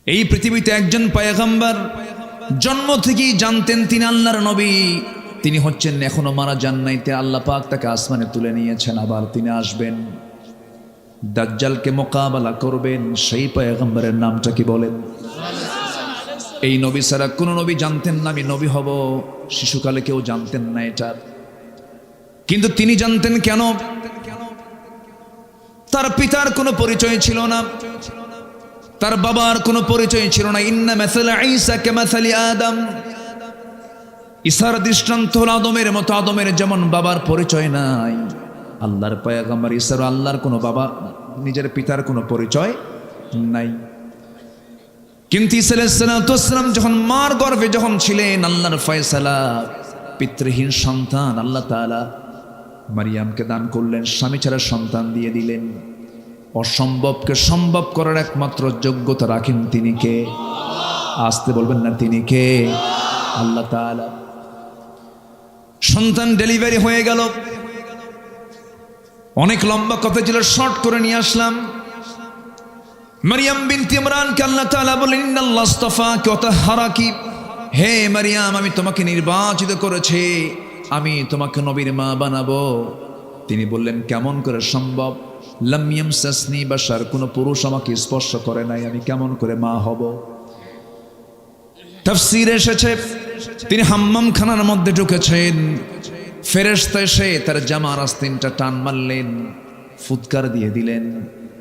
এই পৃথিবীতে একজন পয়গম্বর জন্ম থেকেই জানতেন তিনি আল্লাহর নবী, তিনি হচ্ছেন এখনো মারা যান নাই, আল্লাহ পাক তাকে আসমানে তুলে নিয়েছেন, আবার তিনি আসবেন, দাজ্জালকে মোকাবেলা করবেন। সেই পয়গম্বরের নামটা কি বলেন? এই নবী ছাড়া কোন নবী জানতেন না আমি নবী হব, শিশুকালে কেউ জানতেন না এটা, কিন্তু তিনি জানতেন। কেন? তার পিতার কোনো পরিচয় ছিল না, তার বাবার কোনো পরিচয় ছিল না। ইন্না মাসালা ঈসা কামাসালি আদম, ঈসার দৃষ্টান্ত হলো আদমের মতো, আদমের যেমন বাবার পরিচয় নাই, আল্লাহর পয়গম্বর ঈসার আল্লাহর কোনো বাবা, নিজের পিতার কোনো পরিচয় নাই। কিন্তু ঈসা আলাইহিস সালাম যখন মার গর্ভে যখন ছিলেন, আল্লাহর ফয়সালা, পিতৃহীন সন্তান আল্লাহ তাআলা মারিয়ামকে দান করলেন, স্বামী ছাড়া সন্তান দিয়ে দিলেন। অসম্ভবকে সম্ভব করার একমাত্র যোগ্যতা রাখেন তিনি কে? আসতে বলবেন না, তিনি কে? আল্লাহ তাআলা। সন্তান ডেলিভারি হয়ে গেল, অনেক লম্বা কথা ছিল, শর্ট করে নিয়ে আসলাম। মারিয়াম বিনতে ইমরানকে আল্লাহ তাআলা বলেন, ইন্নাল্লাহ আস্তাফাকি ওয়া তাহহারাকি, হে মারিয়াম আমি তোমাকে নির্বাচিত করেছি, আমি তোমাকে নবীর মা বানাবো। তিনি বললেন কেমন করে সম্ভব? লাম ইয়ামসাসনি বাশার, কোন পুরুষ আমাকে স্পর্শ করে নাই, আমি কেমন করে মা হব? তাফসীরে এসেছে তিনি হাম্মাম খানার মধ্যে ঢুকেছেন, ফেরেশতা এসে তার জামার আস্তিনটা টান মারলেন, ফুৎকার দিয়ে দিলেন।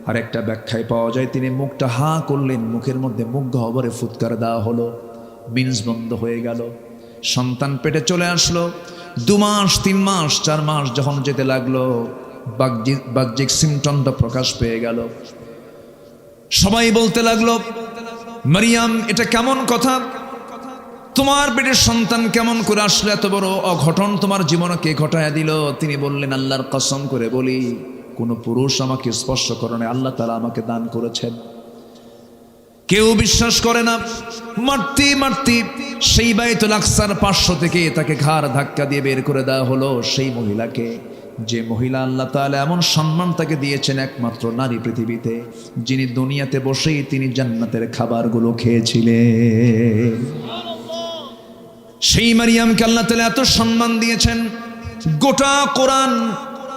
আর একটা ব্যাখ্যায় পাওয়া যায় তিনি মুখটা হা করলেন, মুখের মধ্যে মুখ গহ্বরে ফুৎকার দেওয়া হলো, মিন্স বন্ধ হয়ে গেল। সন্তান পেটে চলে আসলো। 2 মাস 3 মাস 4 মাস যখন যেতে লাগলো, বাহ্যিক সিমটমটা প্রকাশ পেয়ে গেল। সবাই বলতে লাগলো, মারিয়াম এটা কেমন কথা, তোমার পেটের সন্তান কেমন করে আসলো, এত বড় অঘটন তোমার জীবনে কে ঘটায়া দিল? তিনি বললেন, আল্লাহর কসম করে বলি, কোন পুরুষ আমাকে স্পর্শ করে না, আল্লাহ তাআলা আমাকে দান করেছেন। কেউ বিশ্বাস করে না। মারতে মারতে সেই বাইতুল আকসার 500 থেকে তাকে ঘাড় ধাক্কা দিয়ে বের করে দেওয়া হলো। সেই মহিলাকে, যে মহিলা আল্লাহ তাআলা এমন সম্মান তাকে দিয়েছেন, একমাত্র নারী পৃথিবীতে, যিনি দুনিয়াতে বসেই তিনি জান্নাতের খাবারগুলো খেয়েছিলেন। সেই মারিয়ামকে আল্লাহ তাআলা এত সম্মান দিয়েছেন। গোটা কোরআন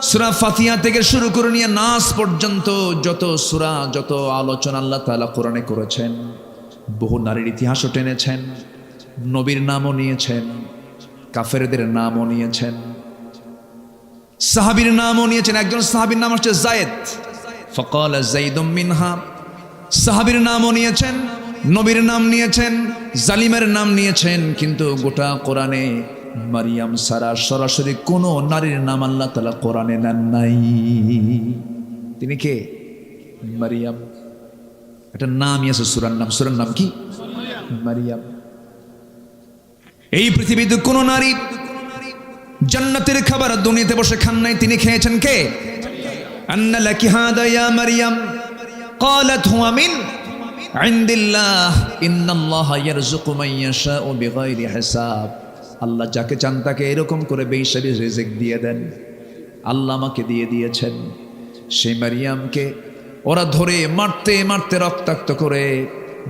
সূরা ফাতিহা থেকে শুরু করে নিয়ে নাস পর্যন্ত যত সূরা, যত আলোচনা আল্লাহ তাআলা কোরআনে করেছেন, বহু নারীর ইতিহাসও টেনেছেন, নবীর নামও নিয়েছেন, কাফেরদের নামও নিয়েছেন, সাহাবীর নামও নিয়েছেন। একজন সাহাবীর নাম হচ্ছে যায়েদ, ফাকালা যাইদুম মিনহা, সাহাবীর নামও নিয়েছেন, নবীর নাম নিয়েছেন, জালিমের নাম নিয়েছেন। কিন্তু গোটা কোরআনে মারিয়াম সারা সরাসরি কোনো নারীর নাম আল্লাহ তাআলা কোরআনে নেন নাই। তিনি কে? মারিয়াম। একটা নামই আছে, সূরার নাম। সূরার নাম কি? মারিয়াম। এই পৃথিবীতে কোন নারী জান্নাতের খাবার দুনিয়াতে বসে খান নাই, তিনি খেয়েছেন কে? আন্না লাকি হাদা ইয়া মারিয়াম ক্বালাত হুয়া মিন ইনদিল্লাহ ইন্নাল্লাহা ইয়ারযুকু মান ইয়াশাউ বিগাইরি হিসাব। আল্লাহ যাকে চান তাকে এরকম করে বেহিসাবি রিজিক দিয়ে দেন। আল্লাহ আমাকে দিয়ে দিয়েছেন। সেই মারিয়ামকে ওরা ধরে মারতে মারতে রক্তাক্ত করে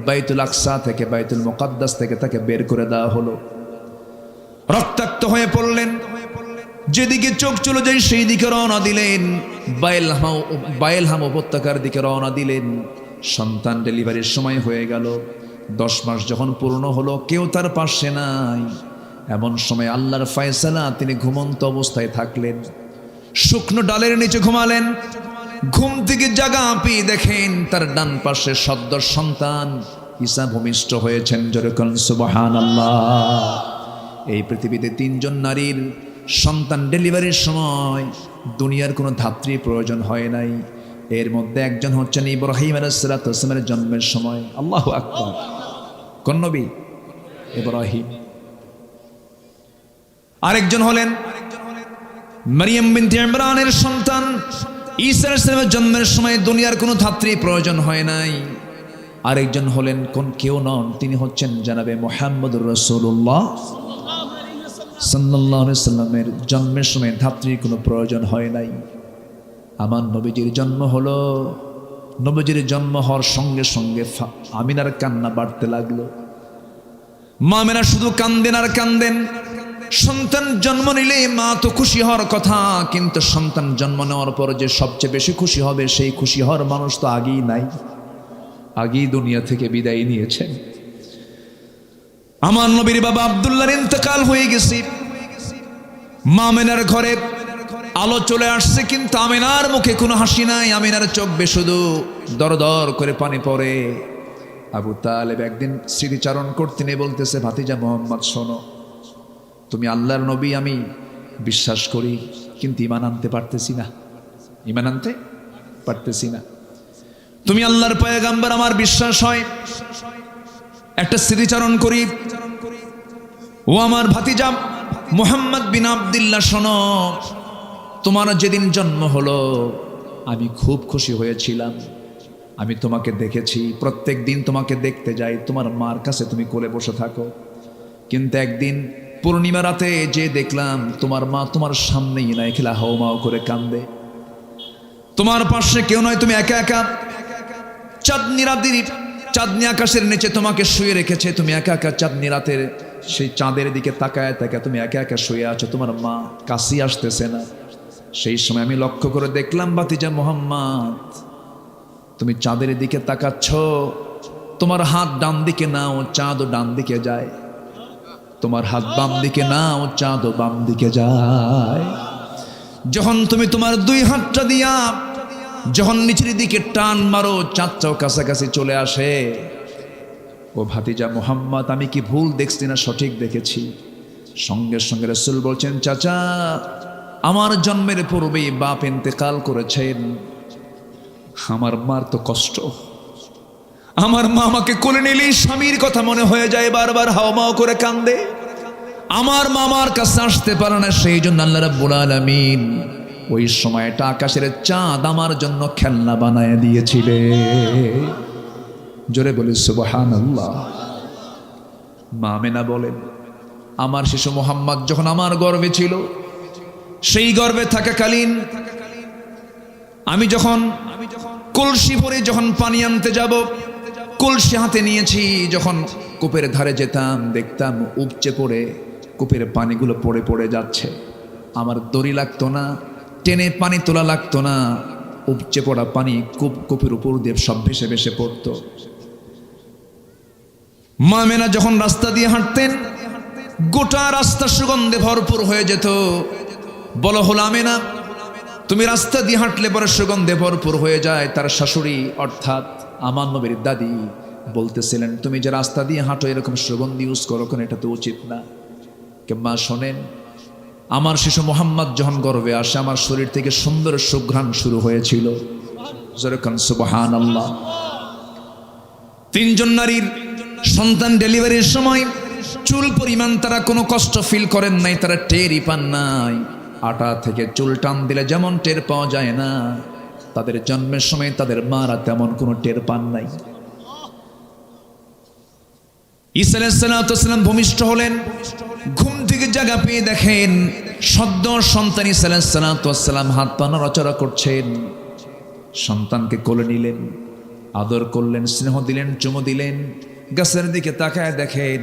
বাইতুল আকসা থেকে, বাইতুল মুকাদ্দাস থেকে তাকে বের করে দেওয়া হলো। রক্তাক্ত হয়ে পড়লেন, যেদিকে চোখ চলে যায় সেই দিকে রওনা দিলেন, বাইলহাম উপত্যকার দিকে রওনা দিলেন। সন্তান ডেলিভারির সময় হয়ে গেল। 10 মাস যখন পূর্ণ হলো, কেউ তার পাশে নাই। এমন সময় আল্লাহর ফয়সালা, তিনি ঘুমন্ত অবস্থায় থাকলেন, শুকনো ডালের নিচে ঘুমালেন। ঘুম থেকে জাগা পেয়ে দেখেন তার ডান পাশে সদ্য সন্তান ঈসা ভূমিষ্ঠ হয়েছেন। যেরকম সুবহানাল্লাহ। এই পৃথিবীতে 3 জন নারীর সন্তান ডেলিভারির সময় দুনিয়ার কোনো ধাত্রী প্রয়োজন হয় নাই। এর মধ্যে একজন হচ্ছেন ইব্রাহিম আলাইহিস সালামের জন্মের সময়। আল্লাহু আকবার। কোন নবী? ইব্রাহিম। আরেকজন হলেন মারিয়াম বিনতে ইমরানের সন্তান ঈসা আলাইহিস সালামের জন্মের সময় দুনিয়ার কোনো ধাত্রী প্রয়োজন হয় নাই। আরেকজন হলেন কেউ নন, তিনি হচ্ছেন জনাবে মুহাম্মদুর রাসূলুল্লাহ সাল্লাল্লাহু আলাইহি সাল্লামের জন্মের সময় ধাত্রীর কোনো প্রয়োজন হয় নাই। আমার নবীজির জন্ম হলো নবীজির জন্ম হওয়ার সঙ্গে সঙ্গে আমিনার কান্না বাড়তে লাগলো। মা আমিনা শুধু কান্দেন আর কান্দেন। সন্তান জন্ম নিলে মা তো খুশি হওয়ার কথা, কিন্তু সন্তান জন্ম নেওয়ার পর যে সবচেয়ে বেশি খুশি হবে সেই খুশি হওয়ার মানুষ তো আগেই নাই, আগেই দুনিয়া থেকে বিদায় নিয়েছেন। আমার নবীর বাবা আব্দুল্লাহর ইন্তেকাল হয়ে গেছে। মা আমিনার ঘরে আলো চলে আসছে, কিন্তু আমিনার মুখে কোনো হাসি নাই। আমিনার চোখ বেয়ে শুধু দরদর করে পানি পড়ে। আবু তালেব একদিন স্মৃতিচারণ করতে নিয়ে বলতেছে, ভাতিজা মোহাম্মদ শোনো, তুমি আল্লাহর নবী আমি বিশ্বাস করি, কিন্তু ঈমান আনতে পারতেছি না, ঈমান আনতে পারতেছি না। তুমি আল্লাহর পয়গাম্বর আমার বিশ্বাস হয়, একটা স্মৃতিচারণ করি। ও আমার ভাতিজা মুহাম্মদ বিন আব্দুল্লাহ শোনো, তোমার যেদিন জন্ম হলো আমি খুব খুশি হয়েছিলাম। আমি তোমাকে দেখেছি, প্রত্যেক দিন তোমাকে দেখতে যাই, তোমার মার কাছে তুমি কোলে বসে থাকো। কিন্তু একদিন পূর্ণিমা রাতে যে দেখলাম তোমার মা তোমার সামনেই নাই, খেলা হাওমাও করে কান্দে। তোমার পাশে কেউ নয়, তুমি একা একা চাঁদনি রাতের চাঁদনি আকাশের নিচে তোমাকে শুয়ে রেখেছে। তুমি একা একা চাঁদনি রাতের সেই চাঁদের দিকে তাকায় তাকায় তুমি একা একা শুয়ে আছো, তোমার মা কাছে আসতেছে না। সেই সময় আমি লক্ষ্য করে দেখলাম, ভাতিজা মোহাম্মদ তুমি চাঁদের দিকে তাকাচ্ছ, তোমার হাত ডান দিকে নাও, চাঁদও ডান দিকে যায়। তোমার হাত বাম দিকে নাও, চাঁদও বাম দিকে যায়। যখন তুমি তোমার দুই হাতটা দিয়া যখন নিচের দিকে টান মারো, চাঁদটাও কাছাকাছি চলে আসে। ও ভাতিজা মোহাম্মদ, আমি কি ভুল দেখছি না সঠিক দেখেছি? সঙ্গে সঙ্গে রাসূল বলছেন, চাচা আমার জন্মের পূর্বেই বাপ ইন্তেকাল করেছেন। আমার মার তো কষ্ট, আমার মা আমাকে কোলে নিলেই স্বামীর কথা মনে হয়ে যায়, বারবার হাওমাও করে কান্দে। আমার মামার কাছে আসতে পারে না, সেই জন্য আল্লাহ রাব্বুল আলামিন ওই সময়টা আকাশের চাঁদ আমার জন্য খেলনা বানায় দিয়েছিলে। জোরে বলি সুবহানাল্লাহ। মা আমিনা বলেন, আমার শিশু মোহাম্মদ যখন আমার গর্ভে ছিল, সেই গর্ভে থাকাকালীন আমি যখন কলসি ভরে যখন পানি আনতে যাব, কলসি হাতে নিয়েছি, যখন কূপের ধারে যেতাম দেখতাম উপচে পড়ে কূপের পানিগুলো পড়ে পড়ে যাচ্ছে। আমার দড়ি লাগতো না, টেনে পানি তোলা লাগতো না, উপচে পড়া পানি কূপের উপর দিয়ে সব ভেসে ভেসে পড়তো। মা আমিনা যখন রাস্তা দিয়ে হাঁটতেন, গোটা রাস্তা সুগন্ধে ভরপুর হয়ে যেত। বলো হলো আমিনা, তুমি রাস্তা দিয়ে হাঁটলে পরে সুগন্ধে ভরপুর হয়ে যায়। তার শাশুড়ি অর্থাৎ আমার নবীর দাদি বলতেছিলেন, তুমি যে রাস্তা দিয়ে হাঁটো এরকম সুগন্ধি ইউজ করো কেন, এটা তো উচিত না। মা শোনেন, আমার শিশু মোহাম্মদ যখন গর্ভে আসে, আমার শরীর থেকে সুন্দর সুঘ্রাণ শুরু হয়েছিল। সুবহানাল্লাহ। তিনজন নারীর সন্তান ডেলিভারির সময় চুল পরিমাণ তারা কোনো কষ্ট ফিল করেন নাই, তারা টেরই পান নাই। আটা থেকে চুল টান দিলে যেমন টের পাওয়া যায় না, তাদের জন্মের সময় তাদের মারা তেমন কোনো টের পান নাই। ঈসা আলাইহিস সালাম ভূমিষ্ঠ হলেন, ঘুম থেকে জাগা পেয়ে দেখেন সদ্য সন্তান ঈসা আলাইহিস সালাম হাত পা নড়াচড়া করছেন। সন্তানকে কোলে নিলেন, আদর করলেন, স্নেহ দিলেন, চুমু দিলেন। গাছের দিকে তাকায় দেখেন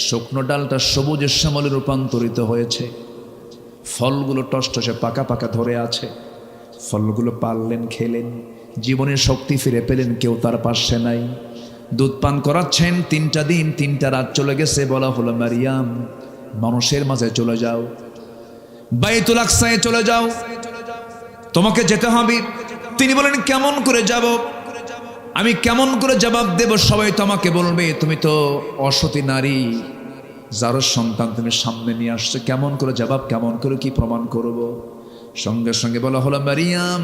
শুকনো ডালটা সবুজের শ্যামলে রূপান্তরিত হয়েছে, ফলগুলো টসটসে পাকা পাকা ধরে আছে। ফলগুলো পারলেন, খেলেন, জীবনের শক্তি ফিরে পেলেন। কেউ তার পাশে নাই। দুধ পান করাচ্ছেন। 3টা দিন 3টা রাত চলে গেছে। বলা হলো, মারিয়াম মানুষের মাঝে চলে যাও, বাইতুল আকসায় চলে যাও, তোমাকে যেতে হবে। তিনি বলেন, কেমন করে যাব? আমি কেমন করে জবাব দেব? সবাই তো আমাকে বলবে তুমি তো অসতী নারী, যার সন্তান তুমি সামনে নিয়ে আসছো, কেমন করে জবাব, কেমন করে কি প্রমাণ করব? সঙ্গে সঙ্গে বলা হলো, মারিয়াম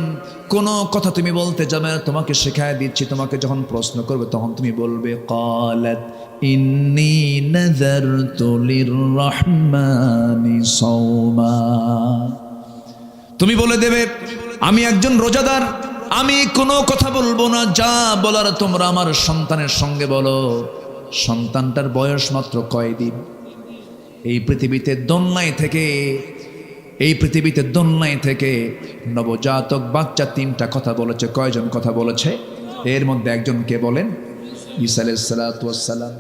কোনো কথা তুমি বলতে যাবে না, তোমাকে শেখায় দিচ্ছি। তোমাকে যখন প্রশ্ন করবে তখন তুমি বলবে, ক্বালাত ইন্নী নাযারতু লিররহমানি সাওমা। তুমি বলে দেবে, আমি একজন রোজাদার, আমি কোনো কথা বলবো না, যা বলার তোমরা আমার সন্তানের সঙ্গে বলো। সন্তানটার বয়স মাত্র কয়দিন। এই পৃথিবীতে দোলনায় থেকে এই পৃথিবীতে দোলনায় থেকে নবজাতক বাচ্চা 3টা কথা বলেছে। কয়জন কথা বলেছে? এর মধ্যে একজনকে বলেন ঈসা আলাইহিস সালাতু ওয়াস সালাম।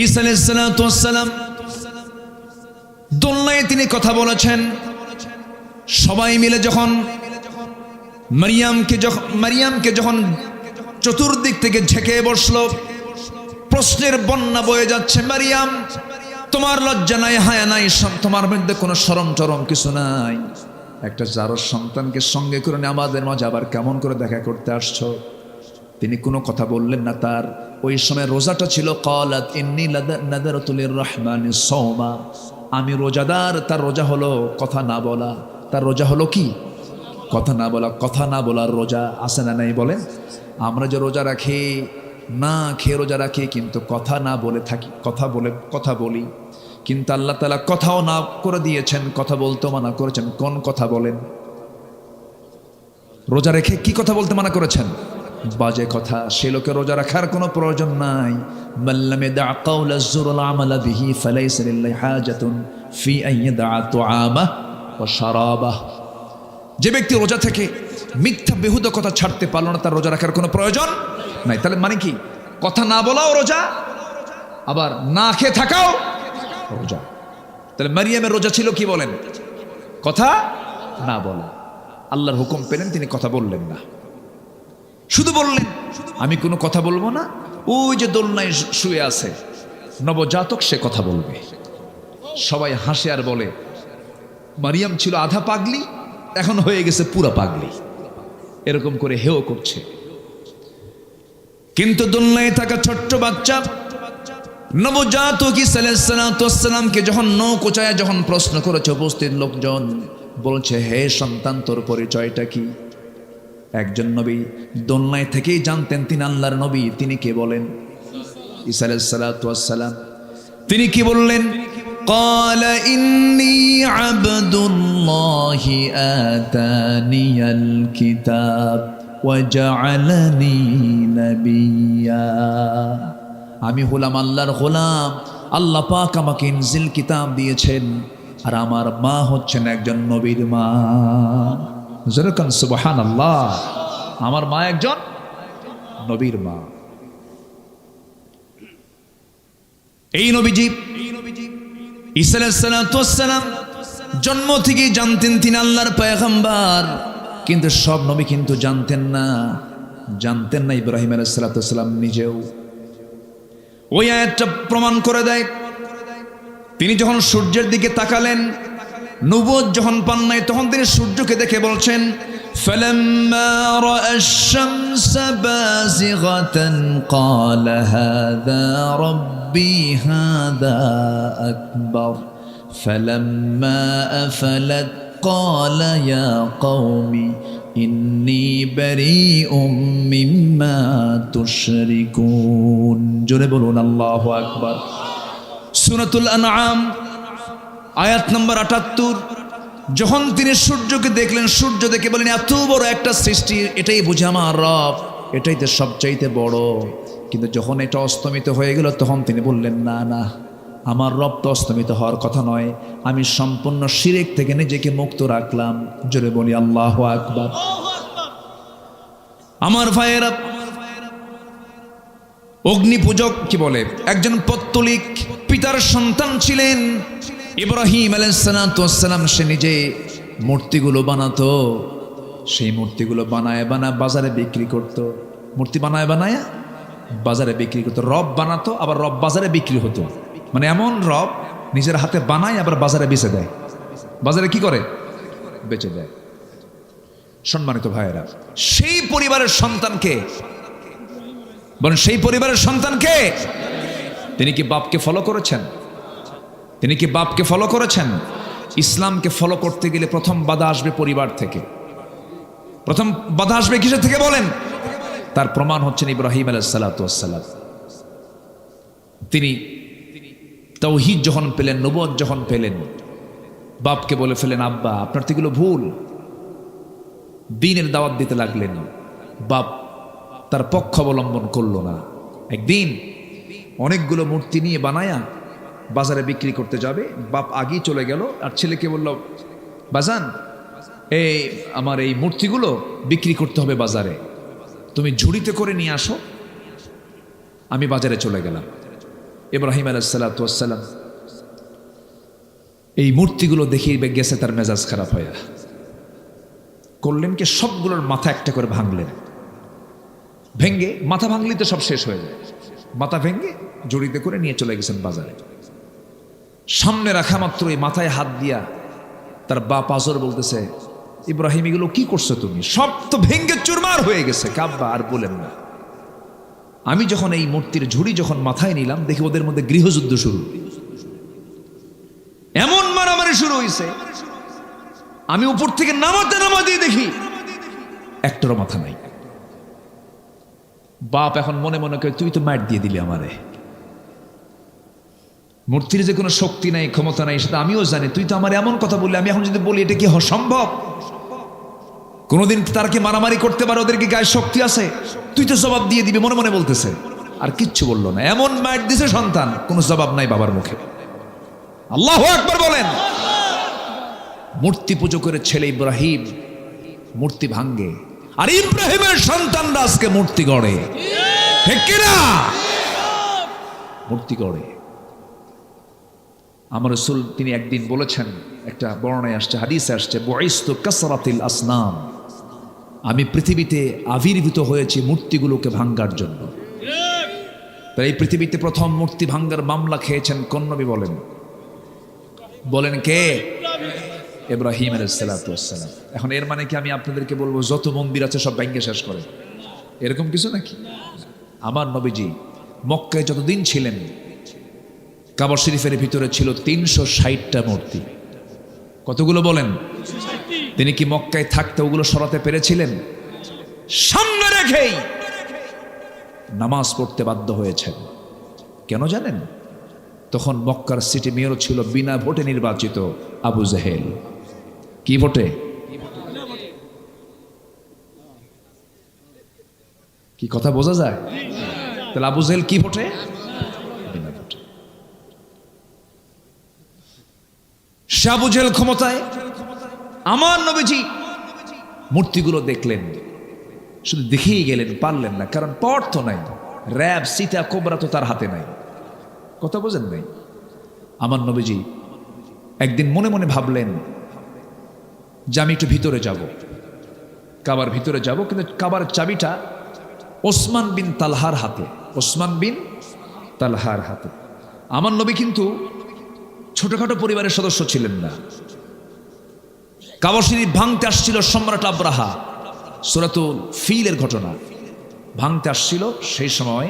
ঈসা আলাইহিস সালাতু ওয়াস সালাম দোলনায় তিনি কথা বলেছেন। সবাই মিলে যখন মারিয়ামকে যখন চতুর্দিক থেকে ঝেঁকে বসলো, প্রশ্নের বন্যা বয়ে যাচ্ছে। মারিয়াম, তোমার লজ্জা নাই, হায়া নাই, তোমার মধ্যে কোনো শরম টরম কিছু নাই? একটা জারজ সন্তানকে সঙ্গে করে নিয়ে আমাদের মাঝে আবার কেমন করে দেখা করতে আসছো? তিনি কোনো কথা বললেন না। তার ওই সময় রোজাটা ছিল। ক্বালাত ইন্নী নাযারাতু লির-রাহমানি সাওমা, আমি রোজাদার। তার রোজা হলো কথা না বলা। তার রোজা হলো কি? কথা না বলা। কথা না বলার রোজা আছে না নাই বলেন? আমরা যে রোজা রাখি, না খেয়ে রোজা রাখি, কিন্তু কথা না বলে থাকি, কথা বলি। কিন্তু আল্লাহ তাআলা কথাও না করে দিয়েছেন, কথা বলতে মানা করেছেন। কোন কথা বলেন? রোজা রেখে কি কথা বলতে মানা করেছেন? বাজে কথা। সে লোকে রোজা রাখার কোনো প্রয়োজন নাই। মাল্লাম ইয়াদা কাওলা যুর ওয়াল আমালা বিহি ফালাইসা লিল্লাহি হাজাতুন ফি আন ইয়াদা তুআমাহ ওয়া শারাবাহ। যে ব্যক্তি রোজা থেকে মিথ্যা বেহুদা কথা ছাড়তে পারলো না, তার রোজা রাখার কোনো প্রয়োজন নাই। তাহলে মানে কি? কথা না বলাও রোজা, আবার না খেয়ে থাকাও রোজা। তাহলে মারিয়ামের রোজা ছিল কি বলেন? কথা না বলা। আল্লাহর হুকুম পেলেন, তিনি কথা বললেন না। শুধু বললেন আমি কোনো কথা বলবো না। ওই যে দোলনায় শুয়ে আছে নবজাতক, সে কথা বলবে। সবাই হাসে আর বলে মারিয়াম ছিল আধা পাগলি, এখন হয়ে গেছে পুরা পাগলি। এরকম করে হেও করছে। কিন্তু দোলনায় থাকা ছোট্ট বাচ্চা নবজাতক ঈসা আলাইহিস সালাতু ওয়াস সালামকে যখন নৌকোচায় যখন প্রশ্ন করেছে উপস্থিত লোকজন, বলছে হে সন্তান, তোর পরিচয়টা কি? একজন নবী দোলনায় থেকেই জানতেন তিনি আল্লাহর নবী। তিনি কে বলেন? ঈসা আলাইহিস সালাতু ওয়াস সালাম। তিনি কি বললেন? ক্বালা ইন্নী আবদুল্লাহি আতানিয়াল কিতাব ওয়া জাআলানি নাবিয়্যা। আমি হলাম আল্লাহর গোলাম। আল্লাহ পাক আমাকে ইনজিল কিতাব দিয়েছেন, আর আমার মা হচ্ছেন একজন নবীর মা। যেরকম সুবহানাল্লাহ, আমার মা একজন নবীর মা। এই নবীজি ঈসা আলাইহিস সালাতু ওয়াস সালাম জন্ম থেকেই জানতেন তিনি আল্লাহর পয়গম্বর। কিন্তু সব নবী কিন্তু জানতেন না। ইব্রাহিম আলাইহিস সালাতু ওয়াস সালাম নিজেও। ওই আয়াতটা প্রমাণ করে দেয়। তিনি যখন সূর্যের দিকে তাকালেন, নবুয়ত যখন পান নাই, তখন তিনি সূর্যকে দেখে বলছেন ফালাম্মা রাআ আশ-শামসা বাযিগাতান ক্বালা হাযা রাব্বি হাযা আকবার ফালাম্মা আফালাত ক্বালা ইয়া কওমি ইন্নী বারীউম মিম্মা তুশরিকুন। জোরে বলুন আল্লাহু আকবার। সূরাতুল আনআম আয়াত নম্বর ৭৮। যখন তিনি সূর্যকে দেখলেন, সূর্য দেখে বলেন এত বড় একটা সৃষ্টি, এটাই বুঝে আমার রব, এটাই তো সবচাইতে বড়। কিন্তু যখন এটা অস্তমিত হয়ে গেল, তখন তিনি বললেন না, আমার রব তো অস্তমিত হওয়ার কথা নয়। আমি সম্পূর্ণ শিরক থেকে নিজেকে মুক্ত রাখলাম। জোরে বলি আল্লাহু আকবার। আমার ভাইয়েরা, অগ্নি পূজক কি বলে, একজন পত্তলিক পিতার সন্তান ছিলেন ইব্রাহিম আলাইহিস সালাতু ওয়াস সালাম। সে নিজে মূর্তিগুলো বানাতো। সেই মূর্তিগুলো বানায় বাজারে বিক্রি করত। মূর্তি বানায় বাজারে বিক্রি করতো। রব বানাতো, আবার রব বাজারে বিক্রি হতো। মানে এমন রব নিজের হাতে বানায় আবার বাজারে বেচে দেয়। বাজারে কি করে? বেচে দেয়। সম্মানিত ভাইয়েরা, সেই পরিবারের সন্তানকে বলেন, সেই পরিবারের সন্তানকে তিনি কি বাপকে ফলো করেছেন? ইসলামকে ফলো করতে গেলে প্রথম বাধা আসবে পরিবার থেকে। প্রথম বাধা আসবে কিসের থেকে বলেন? তার প্রমাণ হচ্ছেন ইব্রাহিম আলাইহিস সালাতু ওয়াস সালাম। তিনি তাওহীদ যখন পেলেন, নবুয়ত যখন পেলেন, বাপকে বলে ফেলেন আব্বা আপনার তো এগুলো ভুল। দ্বীনের দাওয়াত দিতে লাগলেন। বাপ তার পক্ষ অবলম্বন করলো না। একদিন অনেকগুলো মূর্তি নিয়ে বানায়া বাজারে বিক্রি করতে যাবে, বাপ আগেই চলে গেল আর ছেলেকে বলল বাজান, এই আমার এই মূর্তিগুলো বিক্রি করতে হবে বাজারে, তুমি ঝুড়িতে করে নিয়ে আসো। আমি বাজারে চলে গেলাম। ইব্রাহিম আলাইহিস সালাতু ওয়াস সালাম এই মূর্তিগুলো দেখিয়ে গেছে, তার মেজাজ খারাপ হয়ে করলেন কি, সবগুলোর মাথা একটা করে ভাঙলেন। ভেঙ্গে, মাথা ভাঙলে তো সব শেষ হয়ে যায়, মাথা ভেঙ্গে জড়িতে করে নিয়ে চলে গেছেন বাজারে। সামনে রাখা মাত্র এই মাথায় হাত দিয়া তার বাপ আজর বলতেছে, ইব্রাহিম এগুলো কি করছো তুমি? সব তো ভেঙ্গে চুরমার হয়ে গেছে। কাব্বা আর বলেন না। আমি যখন এই মূর্তির ঝুড়ি যখন মাথায় নিলাম, দেখি ওদের মধ্যে গৃহযুদ্ধ শুরু, এমন মারামারি শুরু হয়েছে। আমি উপর থেকে নামাতে দেখি একটারও মাথা নাই। বাপ এখন মনে মনে করে, তুই তো মার দিয়ে দিলি আমারে। মূর্তির যে কোনো শক্তি নাই, ক্ষমতা নাই, সেটা আমিও জানি। তুই তো আমার এমন কথা বললি, আমি এখন যদি বলি এটা কি সম্ভব? কোনোদিন তার কি মারামারি করতে পারে? ওদের কি গায়ে শক্তি আছে? তুই তো জবাব দিয়ে দিবি, মনে মনে বলতেছে। আর কিচ্ছু বললো না। এমন মার দিছে সন্তান, কোনো জবাব নাই বাবার মুখে। আল্লাহু আকবার বলেন। মূর্তি পুজো করে ছেলে ইব্রাহিম মূর্তি ভাঙ্গে, আর ইব্রাহিমের সন্তানরা আজকে মূর্তি গড়ে। ঠিক কিনা? মূর্তি গড়ে। আমার রাসূল তিনি একদিন বলেছেন, একটা বর্ণনায় আসছে, হাদিসে আসছে, বুইসতু কাসরাতিল আসনাম, আমি পৃথিবীতে আবির্ভূত হয়েছি মূর্তিগুলোকে ভাঙ্গার জন্য। তাই এই পৃথিবীতে প্রথম মূর্তি ভাঙ্গার মামলা খেয়েছেন কোন নবী বলেন? বলেন কে? ইব্রাহিম আলাইহিস সালাতু ওয়াস সালাম। এখন এর মানে কি আমি আপনাদেরকে বলবো যত মন্দির আছে সব ভেঙে শেষ করে? এরকম কিছু নাকি? আমার নবীজি মক্কায় যতদিন ছিলেন, কাবা শরীফের ভিতরে ছিল 360টা মূর্তি। কতগুলো বলেন? তিনি কি মক্কায় থাকতে ওগুলো সরাতে পেরেছিলেন? সামনে রেখেই নামাজ পড়তে বাধ্য হয়েছেন। কেন জানেন? তখন মক্কার সিটি মেয়র ছিল বিনা ভোটে নির্বাচিত আবু জাহেল। কি ভোটে? কি কথা বোঝা যায়? তাহলে আবু জাহেল কি ভোটে? বিনা ভোটে। সে আবু জাহেল ক্ষমতায়। আমার নবীজি মূর্তিগুলো দেখলেন, শুধু দেখেই গেলেন, পারলেন না, কারণ পথ তো নাই। র্যাব, সীতা, কোবরা তো তার হাতে নাই। কথা বোঝেন নাই? আমার নবীজি একদিন মনে মনে ভাবলেন যে আমি একটু ভিতরে যাব, কাবার ভিতরে যাব, কিন্তু কাবার চাবিটা ওসমান বিন তালহার হাতে। ওসমান বিন তালহার হাতে। আমার নবী কিন্তু ছোটখাটো পরিবারের সদস্য ছিলেন না। কাবা শরীফ ভাঙতে আসছিল সম্রাট আব্রাহা, সূরাতুল ফিলের ঘটনা ভাঙতে আসছিল। সেই সময়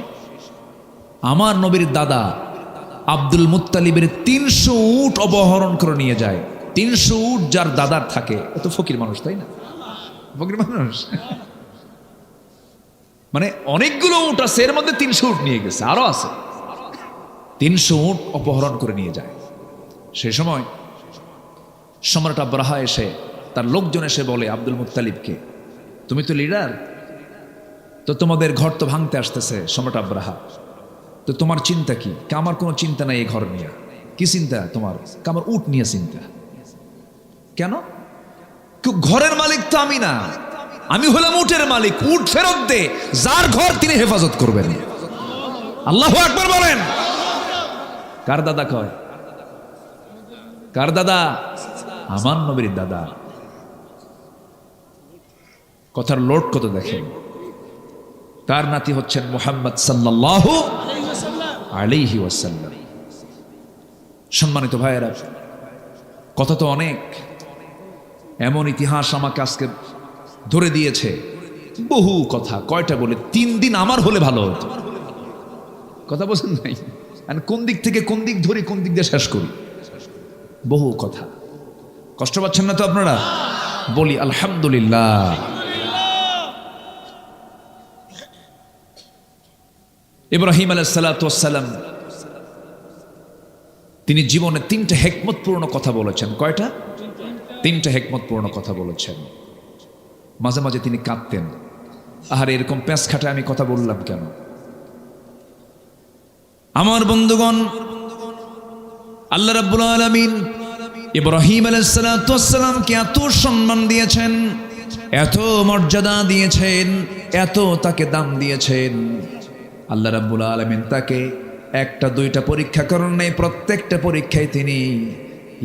আমার নবীর দাদা আব্দুল মুত্তালিবের 300 উট অপহরণ করে নিয়ে যায়। 300 উট যার দাদার থাকে, এত ফকির মানুষ, তাই না? ফকির মানুষ মানে অনেকগুলো উট আছে, এর মধ্যে 300 উট নিয়ে গেছে, আরো আছে। 300 উট অপহরণ করে নিয়ে যায়। সেই সময় সম্রাট আব্রাহা এসে, তার লোকজন এসে বলে আব্দুল মুত্তালিবকে, তুমি তো লিডার, তো তোমাদের ঘর তো ভাঙতে আসতেছে সম্রাট আব্রাহা, তো তোমার চিন্তা কি? আমার কোনো চিন্তা নাই এই ঘর নিয়ে। কি চিন্তা তোমার? আমার উট নিয়ে চিন্তা। কেন? ঘরের মালিক তো আমি না, আমি হলাম উটের মালিক। উট ফেরত দে, যার ঘর তিনি হেফাজত করবেন। আল্লাহু আকবার বলেন। কার দাদা কয়? কার দাদা? আমার নবীর দাদা। কথার লোড কত দেখেন। তার নাতি হচ্ছেন মুহাম্মদ সাল্লাল্লাহু আলাইহি ওয়াসাল্লাম। সম্মানিত ভাইয়েরা, কথা তো অনেক। এমন ইতিহাস আমাকে আজকে ধরে দিয়েছে, বহু কথা। কয়টা বলে? 3 দিন আমার হলে ভালো হতো। কথা বোঝেন নাই? কোন দিক থেকে কোন দিক ধরি, কোন দিক দিয়ে শেষ করি, বহু কথা। কষ্ট পাচ্ছেন না তো আপনারা? বলি আলহামদুলিল্লাহ। ইব্রাহিম আলাইহিস সালাতু ওয়াস সালাম তিনি জীবনে 3টা হিকমতপূর্ণ কথা বলেছেন। কয়টা? 3টা হিকমতপূর্ণ কথা বলেছেন। মাঝে মাঝে তিনি কাঁদতেন, আহারে এরকম প্যাঁচ খাটায় আমি কথা বললাম কেন? আমার বন্ধুগণ, আল্লাহ রাব্বুল আলামিন ইব্রাহিম আলাইহিস সালাতু ওয়াস সালামকে এত সম্মান দিয়েছেন, এত মর্যাদা দিয়েছেন, এত তাকে দাম দিয়েছেন। আল্লাহ রাব্বুল আলামিন তাকে একটা দুইটা পরীক্ষা করেন নাই, প্রত্যেকটা পরীক্ষায় তিনি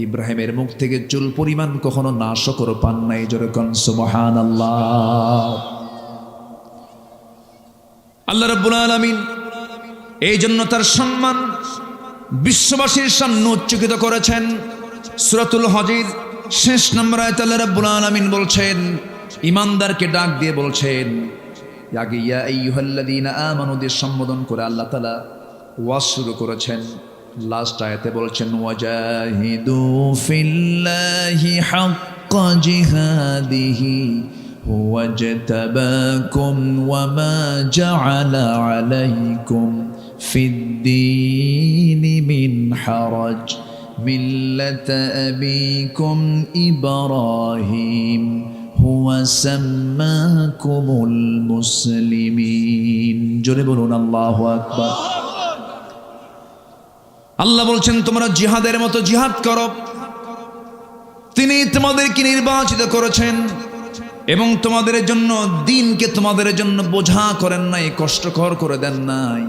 ইব্রাহিমের মুখ থেকে চুল পরিমাণ কখনো নাশকর পান নাই। জোরে কোন সুবহানাল্লাহ। আল্লাহ রাব্বুল আলামিন এই জন্য তার সম্মান বিশ্ববাসীর সামনে উচ্চকিত করেছেন। সূরাতুল হজের শেষ নম্বর আয়াতে আল্লাহ রাব্বুল আলামিন বলছেন, ইমানদারকে ডাক দিয়ে বলছেন, আগে ইয়া আইয়ুহাল্লাযীনা আমানু দিয়ে সম্বোধন করে আল্লাহ তাআলা ওয়াজ শুরু করেছেন। লাস্ট আয়াতে বলছেন, ওয়াজাহিদু ফিল্লাহি হাক্কা জিহাদিহি হুয়া জাতাবাকুম ওয়া মা জাআলা আলাইকুম ফিদ্দীনি মিন হারাজ মিল্লাতা আবিকুম ইব্রাহিম হুয়া সাম্মাকুমুল মুসলিমিন। জোরে বলুন আল্লাহু আকবার। আল্লাহ বলছেন, তোমরা জিহাদের মতো জিহাদ করো। তিনি তোমাদেরকে নির্বাচিত করেছেন এবং তোমাদের জন্য দ্বীনকে তোমাদের জন্য বোঝা করেন নাই, কষ্টকর করে দেন নাই,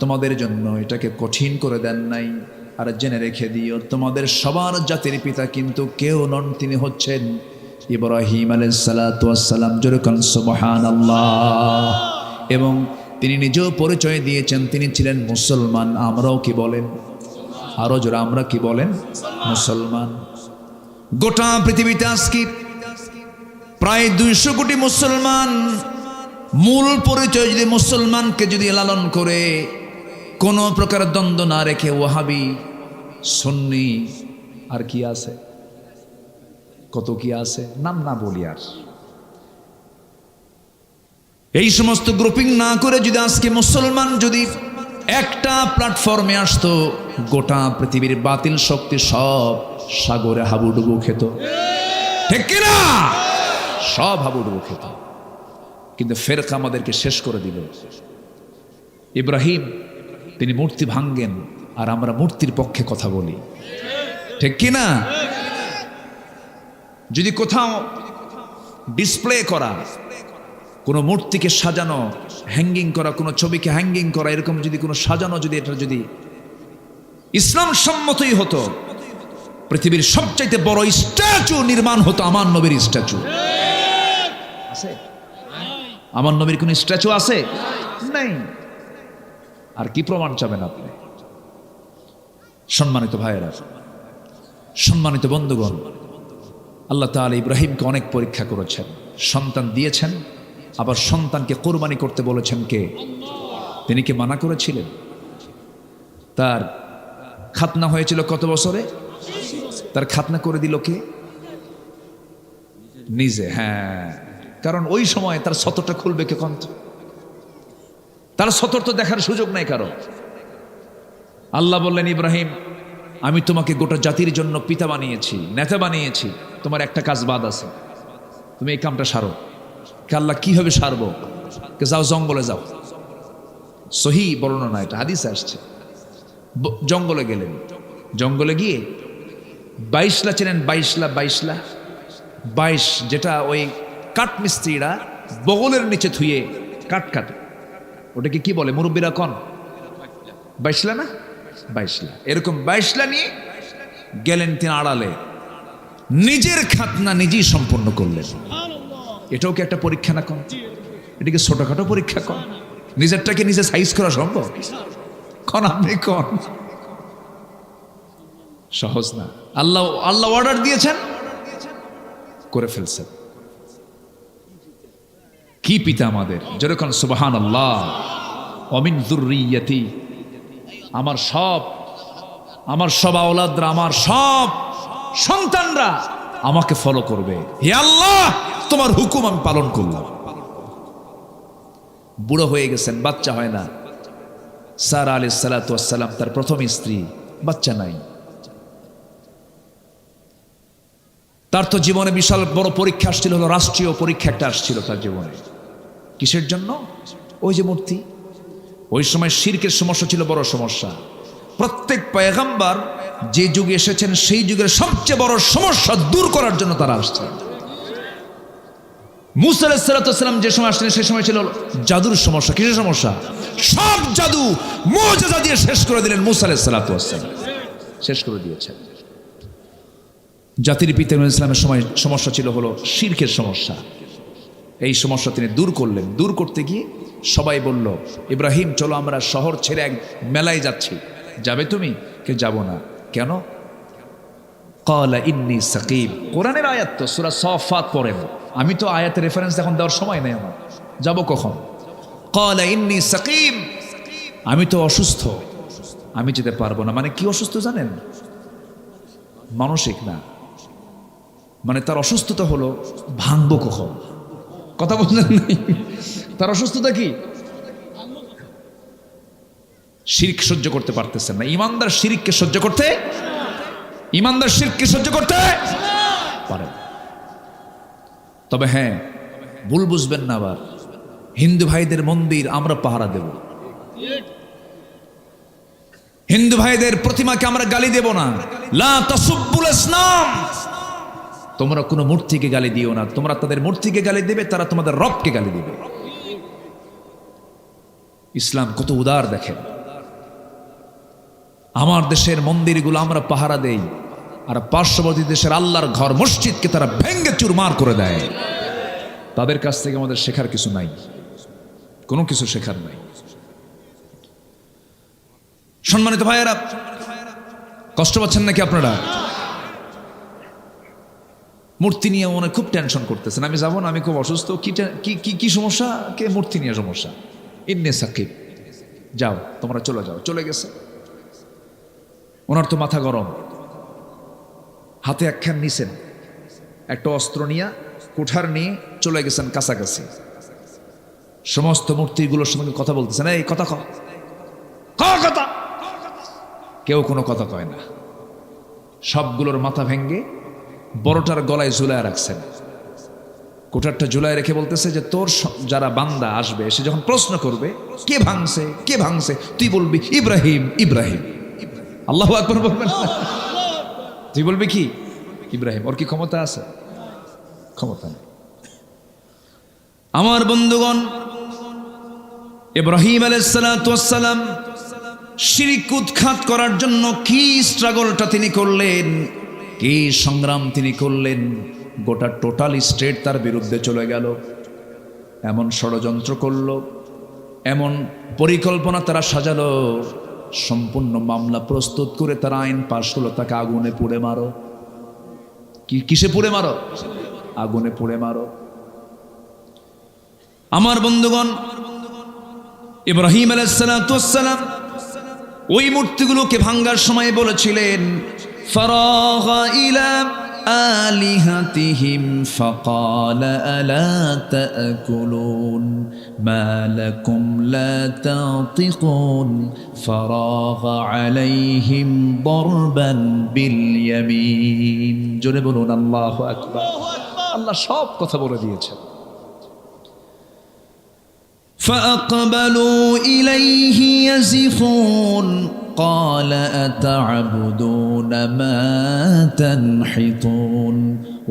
তোমাদের জন্য এটাকে কঠিন করে দেন নাই। আর জেনে রেখে দিও, তোমাদের সবার জাতির পিতা কিন্তু কেউ নন, তিনি হচ্ছেন ইব্রাহিম আলাইহিস সালাতু ওয়াস সালাম। জোরে কোন সুবহানাল্লাহ। এবং তিনি নিজেও পরিচয় দিয়েছেন তিনি ছিলেন মুসলমান। আমরাও কি বলেন? আরো জোরে আমরা কি বলেন? মুসলমান। গোটা পৃথিবীতে আজকে প্রায় 200 কোটি মুসলমান। মূল পরিচয় যদি মুসলমানকে যদি লালন করে, কোনো প্রকার দ্বন্দ্ব না রেখে, ওয়াহাবি, সুন্নি, আর কি আছে, কত কি আছে, নাম না বলি আর, এই সমস্ত গ্রুপিং না করে যদি আজকে মুসলমান যদি একটা প্ল্যাটফর্মে আসতো, গোটা পৃথিবীর বাতিল শক্তি সব সাগরে হাবুডুবু খেত। ঠিক কিনা? সব হাবুডুবু খেত। কিন্তু ফেরকা আমাদেরকে শেষ করে দিল। ইব্রাহিম তিনি মূর্তি ভাঙ্গেন আর আমরা মূর্তির পক্ষে কথা বলি। ঠিক কিনা? যদি কোথাও ডিসপ্লে করা, কোনো মূর্তিকে সাজানো, হ্যাঙ্গিং করা, কোনো ছবিকে হ্যাঙ্গিং করা, এরকম যদি কোনো সাজানো, যদি এটা যদি ইসলাম সম্মতই হতো, পৃথিবীর সবচাইতে বড় স্ট্যাচু নির্মাণ হতো আমার নবীর স্ট্যাচু। আছে? আমার নবীর কোন স্ট্যাচু আছে? নাই। আর কি প্রমাণ চাবেন আপনি? সম্মানিত ভাইয়েরা, সম্মানিত বন্ধুগণ, আল্লাহ তাআলা ইব্রাহিমকে অনেক পরীক্ষা করেছেন, সন্তান দিয়েছেন, আবার সন্তানকে কোরবানি করতে বলেছেন কে? তিনি কি মানা করেছিলেন? তার খাতনা হয়েছিল কত বছরে? তার খাতনা করে দিল কে? নিজে। হ্যাঁ, কারণ ওই সময় তার সতরটা খুলবে কে? কন্ত তার সতর তো দেখার সুযোগ নাই কারো। আল্লাহ বললেন, ইব্রাহিম আমি তোমাকে গোটা জাতির জন্য পিতা বানিয়েছি, নেতা বানিয়েছি, তোমার একটা কাজ বাদ আছে, তুমি এই কামটা সারো। আল্লাহ কিভাবে সারবো? যাও জঙ্গলে যাও। সহি বর্ণনা, এটা হাদিসে আসছে। জঙ্গলে গেলেন, জঙ্গলে গিয়ে 22লা চেনেন? 22 যেটা ওই কাঠমিস্ত্রিরা বগলের নিচে থুয়ে কাঠ কাটে, ওটাকে কি বলে মুরব্বীরা কন? 22লা না? 22লা। এরকম 22লা নিয়ে গেলেন তিনি আড়ালে, নিজের খাতনা নিজেই সম্পন্ন করলেন। এটাও কি একটা পরীক্ষা না? কন এটাকে ছোটখাটো পরীক্ষা? কন নিজেরটাকে নিজে সাইজ করা সম্ভব? কন আপনি কন? সহজ না। আল্লাহ অর্ডার দিয়েছেন, করে ফেলছেন। কি পিতা আমাদের! যেরকম সুবহানাল্লাহ। অমিন যুররিয়াতি, আমার সব আওলাদরা, আমার সব সন্তানরা আমাকে ফলো করবে। হে আল্লাহ, তোমার হুকুম আমি পালন করলাম। বুড়ো হয়ে গেছেন, বাচ্চা হয় না। সারা আলাইহিস সালাতু ওয়াস সালাম তার প্রথম স্ত্রী, বাচ্চা নাই। তার তো জীবনে বিশাল বড় পরীক্ষা আসছিল, হলো রাষ্ট্রীয় পরীক্ষা একটা আসছিল তার জীবনে। কিসের জন্য? ওই যে মূর্তি। ওই সময় শিরকের সমস্যা ছিল বড় সমস্যা। প্রত্যেক পয়গম্বর যে যুগে এসেছেন সেই যুগের সবচেয়ে বড় সমস্যা দূর করার জন্য তারা আসছেন। মুসা আলাইহিস সালাম যে সময় আসলেন সেই সময় ছিল জাদুর সমস্যা। কিসের সমস্যা? সব জাদু মুজিজা দিয়ে শেষ করে দিলেন মুসা আলাইহিস সালাম, শেষ করে দিয়েছেন। জাতির পিতা ইসলামের সময় সমস্যা ছিল হলো শিরকের সমস্যা। এই সমস্যা তিনি দূর করলেন। দূর করতে গিয়ে সবাই বলল, ইব্রাহিম চলো আমরা শহর ছেড়ে এক মেলায় যাচ্ছি, যাবে তুমি? কে যাব না। কেন? ক্বালা ইন্নী সাকিম। কোরআনের আয়াত তো, সূরা সাফাত পড়েন। আমি তো আয়াতের রেফারেন্স এখন দেওয়ার সময় নেই আমার, যাব কখন? ক্বালা ইন্নী সাকিম, আমি তো অসুস্থ, আমি যেতে পারবো না। মানে কি অসুস্থ জানেন? মানসিক না, মানে তার অসুস্থতা হলো ভাঙবো কখন। কথা বললেন নাই? তার অসুস্থতা কি? শিরক সহ্য করতে পারতেছেন না। ইমানদার শিরককে সহ্য করতে, ইমানদার শিরককে সহ্য করতে পারে। তবে হ্যাঁ, ভুল বুঝবেন না আবার, হিন্দু ভাইদের মন্দির আমরা পাহারা দেব, হিন্দু ভাইদের প্রতিমাকে আমরা গালি দেব না। লা তাসুব্বুল আসনাম, তোমরা কোনো মূর্তিকে গালি দিও না। তোমরা তাদের মূর্তিকে গালি দেবে, তারা তোমাদের রবকে গালি দেবে। ইসলাম কত উদার দেখেন। আমার দেশের মন্দিরগুলো আমরা পাহারা দেই, আর পার্শ্ববর্তী দেশের আল্লাহর ঘর মসজিদকে তারা ভেঙ্গে চুরমার করে দেয়। তাদের কাছ থেকে আমাদের শেখার কিছু নাই, কোনো কিছু শেখার নাই। সম্মানিত ভাইয়েরা, কষ্ট পাচ্ছেন নাকি আপনারা? মূর্তি নিয়ে মনে খুব টেনশন করতেছেন, আমি যাবো না, আমি খুব অসুস্থ। কি সমস্যা? কে? মূর্তি নিয়ে সমস্যা। ইন্নে সাকিব, যাও তোমরা চলে যাও। চলে গেছে। ওনার তো মাথা গরম, হাতে একখান নিছেন, একটা অস্ত্র নিয়ে কুঠার নিয়ে চলে গেছেন কাছাকাছি। সমস্ত মূর্তিগুলোর সঙ্গে কথা বলতেছেন, এই কথা কথা। কেউ কোনো কথা কয় না। সবগুলোর মাথা ভেঙ্গে বড়টার গলায় ঝুলায় রাখছেন। কোঠারটা ঝুলায় রেখে বলতেছে যে তোর যারা বান্দা আসবে, সে যখন প্রশ্ন করবে কে ভাঙছে কে ভাঙছে, তুই বলবি ইব্রাহিম ইব্রাহিম। আল্লাহু আকবার বলবেন না? তুই বলবি কি? ইব্রাহিম। ওর কি ক্ষমতা আছে? ক্ষমতা নেই। আমার বন্ধুগণ, ইব্রাহিম আলাইহিস সালাতু ওয়াস সালাম শিরক উৎখাত করার জন্য কি স্ট্রাগলটা তিনি করলেন, কি সংগ্রাম তিনি করলেন। গোটা টোটাল স্টেট তার বিরুদ্ধে চলে গেল, এমন ষড়যন্ত্র করলো, এমন পরিকল্পনা তারা সাজালো, সম্পূর্ণ মামলা প্রস্তুত করে তারা আইন পাশ হলো, তাকে আগুনে পুড়ে মারো। কিসে পুড়ে মারো? আগুনে পুড়ে মারো। আমার বন্ধুগণ, ইব্রাহিম আলাইহিস সালাতু ওয়াস সালাম ওই মূর্তিগুলোকে ভাঙার সময় বলেছিলেন, ফারাগা ইলা আলিহাতিহিম ফাকালা আলা তাকুলুন মা লাকুম লা তাতিকুন ফারাগা আলাইহিম দরবান বিল ইয়ামিন। জোরে বলুন আল্লাহু আকবার। আল্লাহ সব কথা বলে দিয়েছেন। فأقبلوا إليه يزفون قال أتعبدون ما تنحتون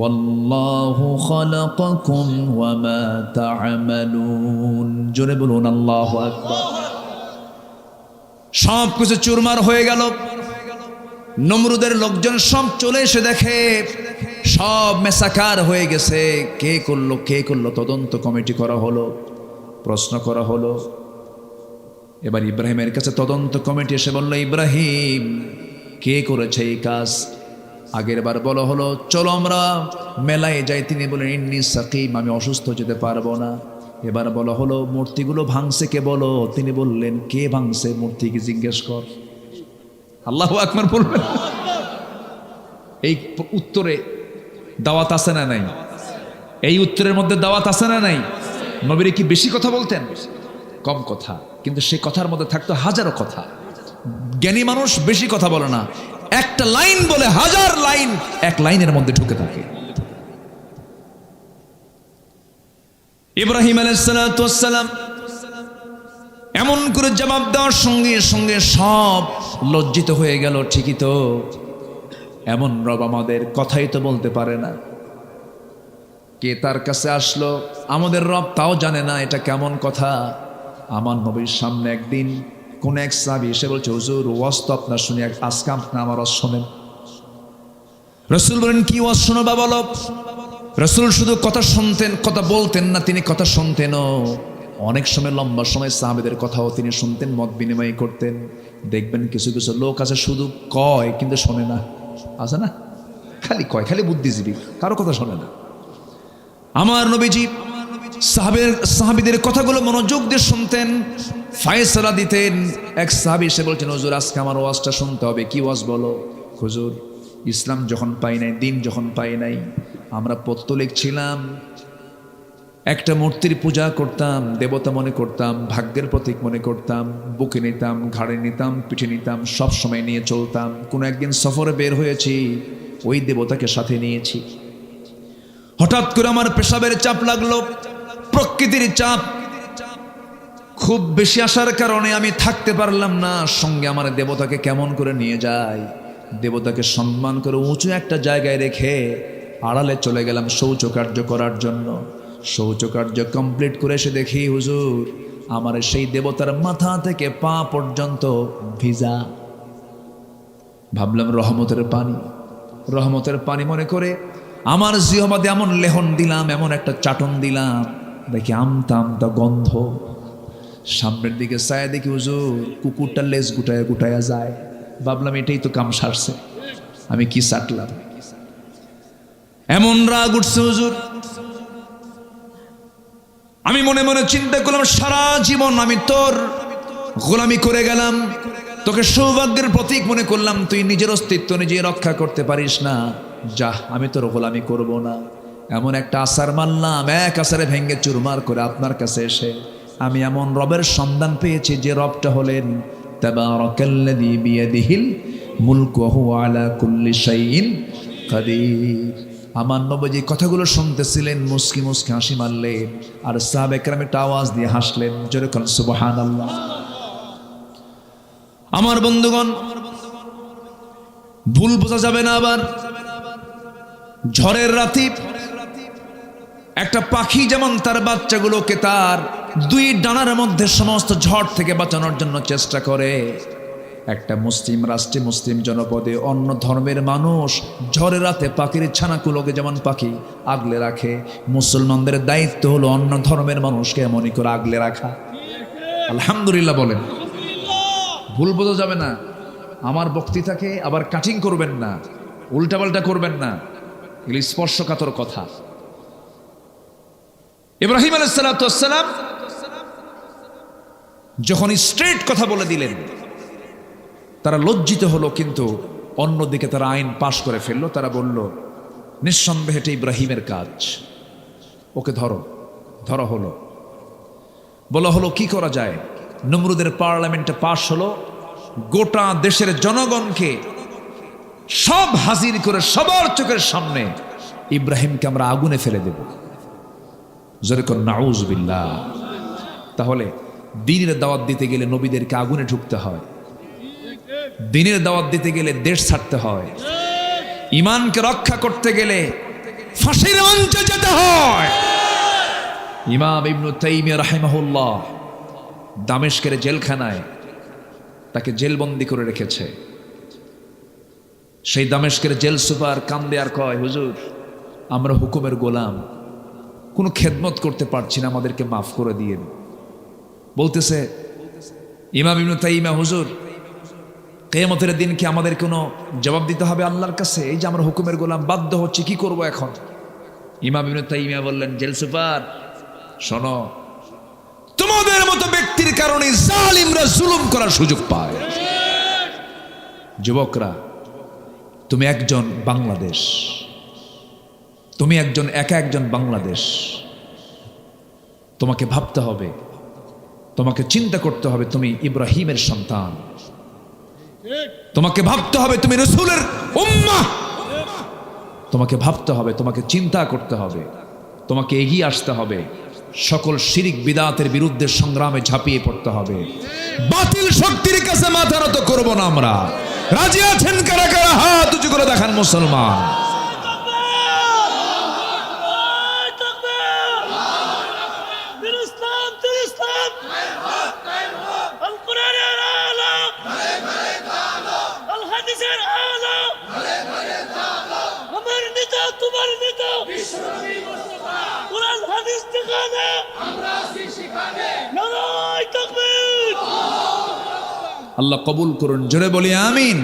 والله خلقكم وما تعملون। জোরে বলুন আল্লাহু আকবার। সব কিছু চুরমার হয়ে গেল। নমরুদের লোকজন সব চলে এসে দেখে সব মেসাকার হয়ে গেছে। কে করলো তদন্ত কমিটি করা হলো, প্রশ্ন করা হলো। এবার ইব্রাহিমের কাছে তদন্ত কমিটি এসে বলল, ইব্রাহিম কে করেছে এই কাজ? আগের বার বলা হলো চলো আমরা মেলায় যাই, তিনি বলেন ইন্নী সাকিম, আমি অসুস্থ, যেতে পারবো না। এবার বলা হলো মূর্তিগুলো ভাঙছে কে বলো, তিনি বললেন কে ভাঙছে মূর্তিকে জিজ্ঞেস কর। আল্লাহু আকবার বলবেন। এই উত্তরে দাওয়াত আছে না নাই? এই উত্তরের মধ্যে দাওয়াত আছে না নাই? নবীরে কি বেশি কথা বলতেন? কম কথা, কিন্তু সেই কথার মধ্যে থাকতো হাজারো কথা। জ্ঞানী মানুষ বেশি কথা বলে না, একটা লাইন বলে হাজার লাইন এক লাইনের মধ্যে ঢুকে থাকে। ইব্রাহিম আলাইহিস সালাতু ওয়াস সালাম এমন করে জবাব দেওয়ার সঙ্গে সঙ্গে সব লজ্জিত হয়ে গেল, ঠিকই তো, এমন রব আমাদের, কথাই তো বলতে পারে না। কে তার কাছে আসলো, আমাদের রব তাও জানে না, এটা কেমন কথা। আমার নবীর সামনে একদিন কোন এক সাহাবী এসে বলছে, হুজুর ওয়াজ তো আপনার শুনি, আজকে আপনি আমার ওয়াজ শোনেন। রাসূল বলেন, কি ওয়াজ শোনাবা বলো। রাসূল শুধু কথা শুনতেন, কথা বলতেন না, তিনি কথা শুনতেনও। অনেক সময় লম্বা সময় সাহাবীদের কথাও তিনি শুনতেন, মত বিনিময় করতেন। দেখবেন কিছু কিছু লোক আছে শুধু কয় কিন্তু শোনে না, আছে না, খালি কয়, খালি বুদ্ধিজীবী, কারো কথা শোনে না। আমার নবীজি সাহাবীদের কথাগুলো মনোযোগ দিয়ে শুনতেন, ফয়সালা দিতেন। এক সাহাবী এসে বলছেন, হুজুর আজকে আমার ওয়াজটা শুনতে হবে। কি ওয়াজ বলো। হুজুর ইসলাম যখন পাই নাই, দিন যখন পাই নাই, আমরা পৌত্তলিক ছিলাম, একটা মূর্তির পূজা করতাম, দেবতা মনে করতাম, ভাগ্যের প্রতীক মনে করতাম, বুকে নিতাম, ঘাড়ে নিতাম, পিঠে নিতাম, সব সময় নিয়ে চলতাম। কোনো একদিন সফরে বের হয়েছি, ওই দেবতাকে সাথে নিয়েছি। হঠাৎ করে আমার পেশাবের চাপ লাগলো, প্রকৃতির চাপ খুব বেশি আসার কারণে আমি থাকতে পারলাম না। সঙ্গে আমার দেবতাকে কেমন করে নিয়ে যায়, দেবতাকে সম্মান করে উঁচু একটা জায়গায় রেখে আড়ালে চলে গেলাম শৌচকার্য করার জন্য। শৌচকার্য কমপ্লিট করে এসে দেখি, হুজুর আমার সেই দেবতার মাথা থেকে পা পর্যন্ত ভিজা। ভাবলাম রহমতের পানি, রহমতের পানি মনে করে আমার জিহ্বাতে এমন লেহন দিলাম, এমন একটা চাটন দিলাম, দেখি আমতা আমতা গন্ধ। সামনের দিকে চায় দেখি হুজুর কুকুরটা লেজ গুটায়া গুটায়া যায়। ভাবলাম এটাই তো কাম সারছে, আমি কি চাটলাম। এমন রাগ উঠছে হুজুর, আমি মনে মনে চিন্তা করলাম, সারা জীবন আমি তোর গোলামি করে গেলাম, তোকে সৌভাগ্যের প্রতীক মনে করলাম, তুই নিজের অস্তিত্ব নিজে রক্ষা করতে পারিস না, যা আমি তোর গোলামি করব না। এমন একটা আসার মানলাম, এক আসারে ভেঙ্গে চুরমার করে আপনার কাছে এসে আমি এমন রবের সন্ধান পেয়েছি যে রবটা হলেন তাবারাকাল্লাযী বিয়াদিহিল মুলকু ওয়া হুয়া আলা কুল্লি শাইইন কাদির। আমার নবীজি কথাগুলো শুনতেছিলেন, মুস্কি মুস্কি হাসি মারলেন, আর সাহাবা একরাম একটা আওয়াজ দিয়ে হাসলেন, জোরে বলেন সুবহানাল্লাহ। আমার বন্ধুগণ, ভুল বোঝা যাবে না। আবার ঝড়ের রাতে একটা পাখি যেমন তার বাচ্চাগুলোকে তার দুই ডানার মধ্যে সমস্ত ঝড় থেকে বাঁচানোর জন্য চেষ্টা করে, একটা মুসলিম রাষ্ট্রে, মুসলিম জনপদে অন্য ধর্মের মানুষ ঝড়ের রাতে পাখির ছানাগুলোকে যেমন পাখি আগলে রাখে, মুসলমানদের দায়িত্ব হলো অন্য ধর্মের মানুষকে এমনই করে আগলে রাখা। আলহামদুলিল্লাহ বলেন। ভুল বোঝা যাবে না। আমার বক্তৃতাকে আবার কাটিং করবেন না, উল্টাপাল্টা করবেন না, এগুলি স্পর্শকাতর কথা। ইব্রাহিম আলাইহিস সালাতু ওয়াস সালাম যখন স্ট্রেট কথা বলে দিলেন, তারা লজ্জিত হলো, কিন্তু অন্যদিকে তারা আইন পাশ করে ফেললো। তারা বলল, নিঃসন্দেহে এটা ইব্রাহিমের কাজ, ওকে ধরো। ধরা হলো, বলা হলো কি করা যায়। নমরুদের পার্লামেন্টে পাশ হলো, গোটা দেশের জনগণকে সব হাজির করে সবার চোখের সামনে ইব্রাহিমকে আমরা আগুনে ফেলে দেব। জোরে কর নাউযুবিল্লাহ। তাহলে দ্বীনের দাওয়াত দিতে গেলে নবীদেরকে আগুনে ঢুকতে হয়, দ্বীনের দাওয়াত দিতে গেলে দেশ ছাড়তে হয়, ঈমানকে রক্ষা করতে গেলে ফাঁসির মঞ্চে যেতে হয়। ইমাম ইবনে তাইমিয়া রাহিমাহুল্লাহ দামেস্কের জেলখানায় তাকে জেলবন্দি করে রেখেছে। সেই দামেস্কের জেল সুপার কান্দে আর কয়, হুজুর আমরা হুকুমের গোলাম, কোনো খেদমত করতে পারছি না, আমাদেরকে মাফ করে দিয়েন। বলতেছে ইমাম ইবনে তাইমিয়া, হুজুর কিয়ামতের দিন কি আমাদের কোনো জবাব দিতে হবে আল্লাহর কাছে? এই যে আমরা হুকুমের গোলাম, বাধ্য হচ্ছি, কি করব এখন? ইমাম ইবনে তাইমিয়া বললেন, জেল সুপার শোনো, তোমাদের মতো ব্যক্তির কারণে জালিমরা জুলুম করার সুযোগ পায়। যুবকরা, তুমি একজন বাংলাদেশ, তুমি একজন একা একজন বাংলাদেশ। তোমাকে ভাবতে হবে, তোমাকে চিন্তা করতে হবে, তুমি ইব্রাহিমের সন্তান। তোমাকে ভাবতে হবে তুমি রাসূলের উম্মাহ। তোমাকে ভাবতে হবে, তোমাকে চিন্তা করতে হবে, তোমাকে এগিয়ে আসতে হবে। সকল শিরিক বিদাতের বিরুদ্ধে সংগ্রামে ঝাঁপিয়ে পড়তে হবে। বাতিল শক্তির কাছে মাথা নত করব না আমরা। রাজি আছেন কারা কারা? হাত উঁচু করে দেখান মুসলমান। আল্লাহ কবুল করুন, জোরে বলি আমিন।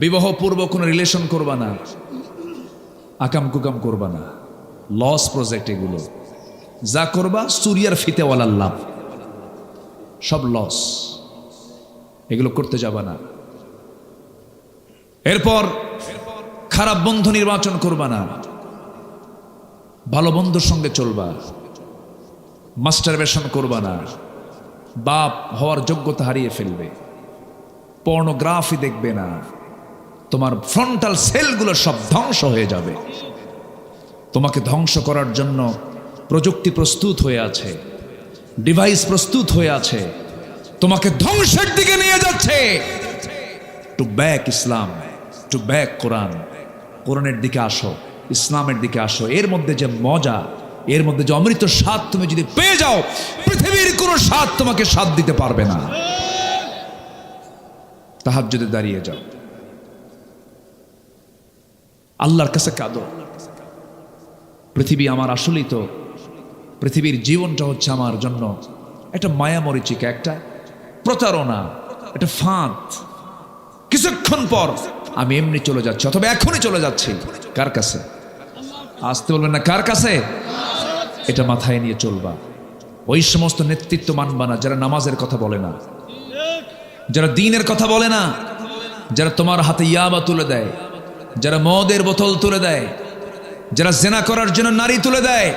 বিবাহ পূর্ব কোনো রিলেশন করবা না, আকাম কুকাম করবা না, লস প্রজেক্ট এগুলো যা করবা সুরিয়ার ফিতেওয়ালার লাভ, সব লস, এগুলো করতে যাবা না। এরপর খারাপ বন্ধু নির্বাচন করবা না, ভালো বন্ধুর সঙ্গে চলবা। মাস্টারবেশন করবা না, বাপ হওয়ার যোগ্যতা হারিয়ে ফেলবে। পর্নোগ্রাফি দেখবে না, তোমার ফ্রন্টাল সেলগুলো সব ধ্বংস হয়ে যাবে। তোমাকে ধ্বংস করার জন্য প্রযুক্তি প্রস্তুত হয়ে আছে, ডিভাইস প্রস্তুত হয়ে আছে, তোমাকে ধ্বংসের দিকে নিয়ে যাচ্ছে। To back Islam, to back Quran. কোরআনের দিকে আসো, ইসলামের দিকে আসো। এর মধ্যে যে মজা, এর মধ্যে যে অমৃত স্বাদ তুমি যদি পেয়ে যাও, পৃথিবীর কোনো স্বাদ তোমাকে স্বাদ দিতে পারবে না। তাহাজ্জুদে দাঁড়িয়ে যাও, আল্লাহর কাছে কাঁদো। পৃথিবী আমার আসলেই তো, পৃথিবীর জীবনটা হচ্ছে আমার জন্য একটা মায়া মরিচিকা, একটা প্রতারণা, একটা ফাঁদ। কিছুক্ষণ পর আমি এমনি চলে যাচ্ছি, অথবা এখনই চলে যাচ্ছি। কার কাছে? আসতে বলবেন না, কার কাছে? এটা মাথায় নিয়ে চলবা। ওই সমস্ত নেতৃত্ব মানবা না যারা নামাজের কথা বলে না, যারা দ্বীনের কথা বলে না, যারা তোমার হাতে ইয়াবা তুলে দেয়, যারা মদের বোতল তুলে দেয়, যারা জেনা করার জন্য নারী তুলে দেয়।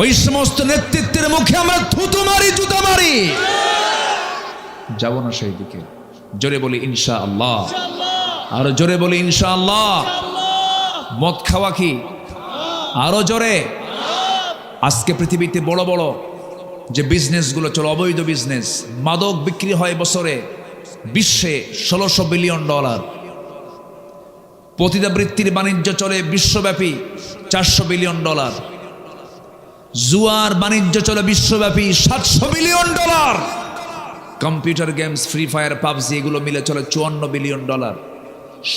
ওই সমস্ত নেতৃত্বের মুখে আমরা থুতু মারি, জুতা মারি। যাব না সেই দিকে। জোরে বলি ইনশাআল্লাহ, আরো জোরে বলি ইনশাআল্লাহ। মদ খাওয়া কি? আরো জোরে। আজকে পৃথিবীতে বড় বড় যে বিজনেসগুলো চলে, অবৈধ বিজনেস, মাদক বিক্রি হয় বছরে বিশ্বে $1600 বিলিয়ন। পতিতাবৃত্তির বাণিজ্য চলে বিশ্বব্যাপী $400 বিলিয়ন। জুয়ার বাণিজ্য চলে বিশ্বব্যাপী $700 billion. Computer games, free fire, PUBG, এগুলো মিলে চলে $54 বিলিয়ন।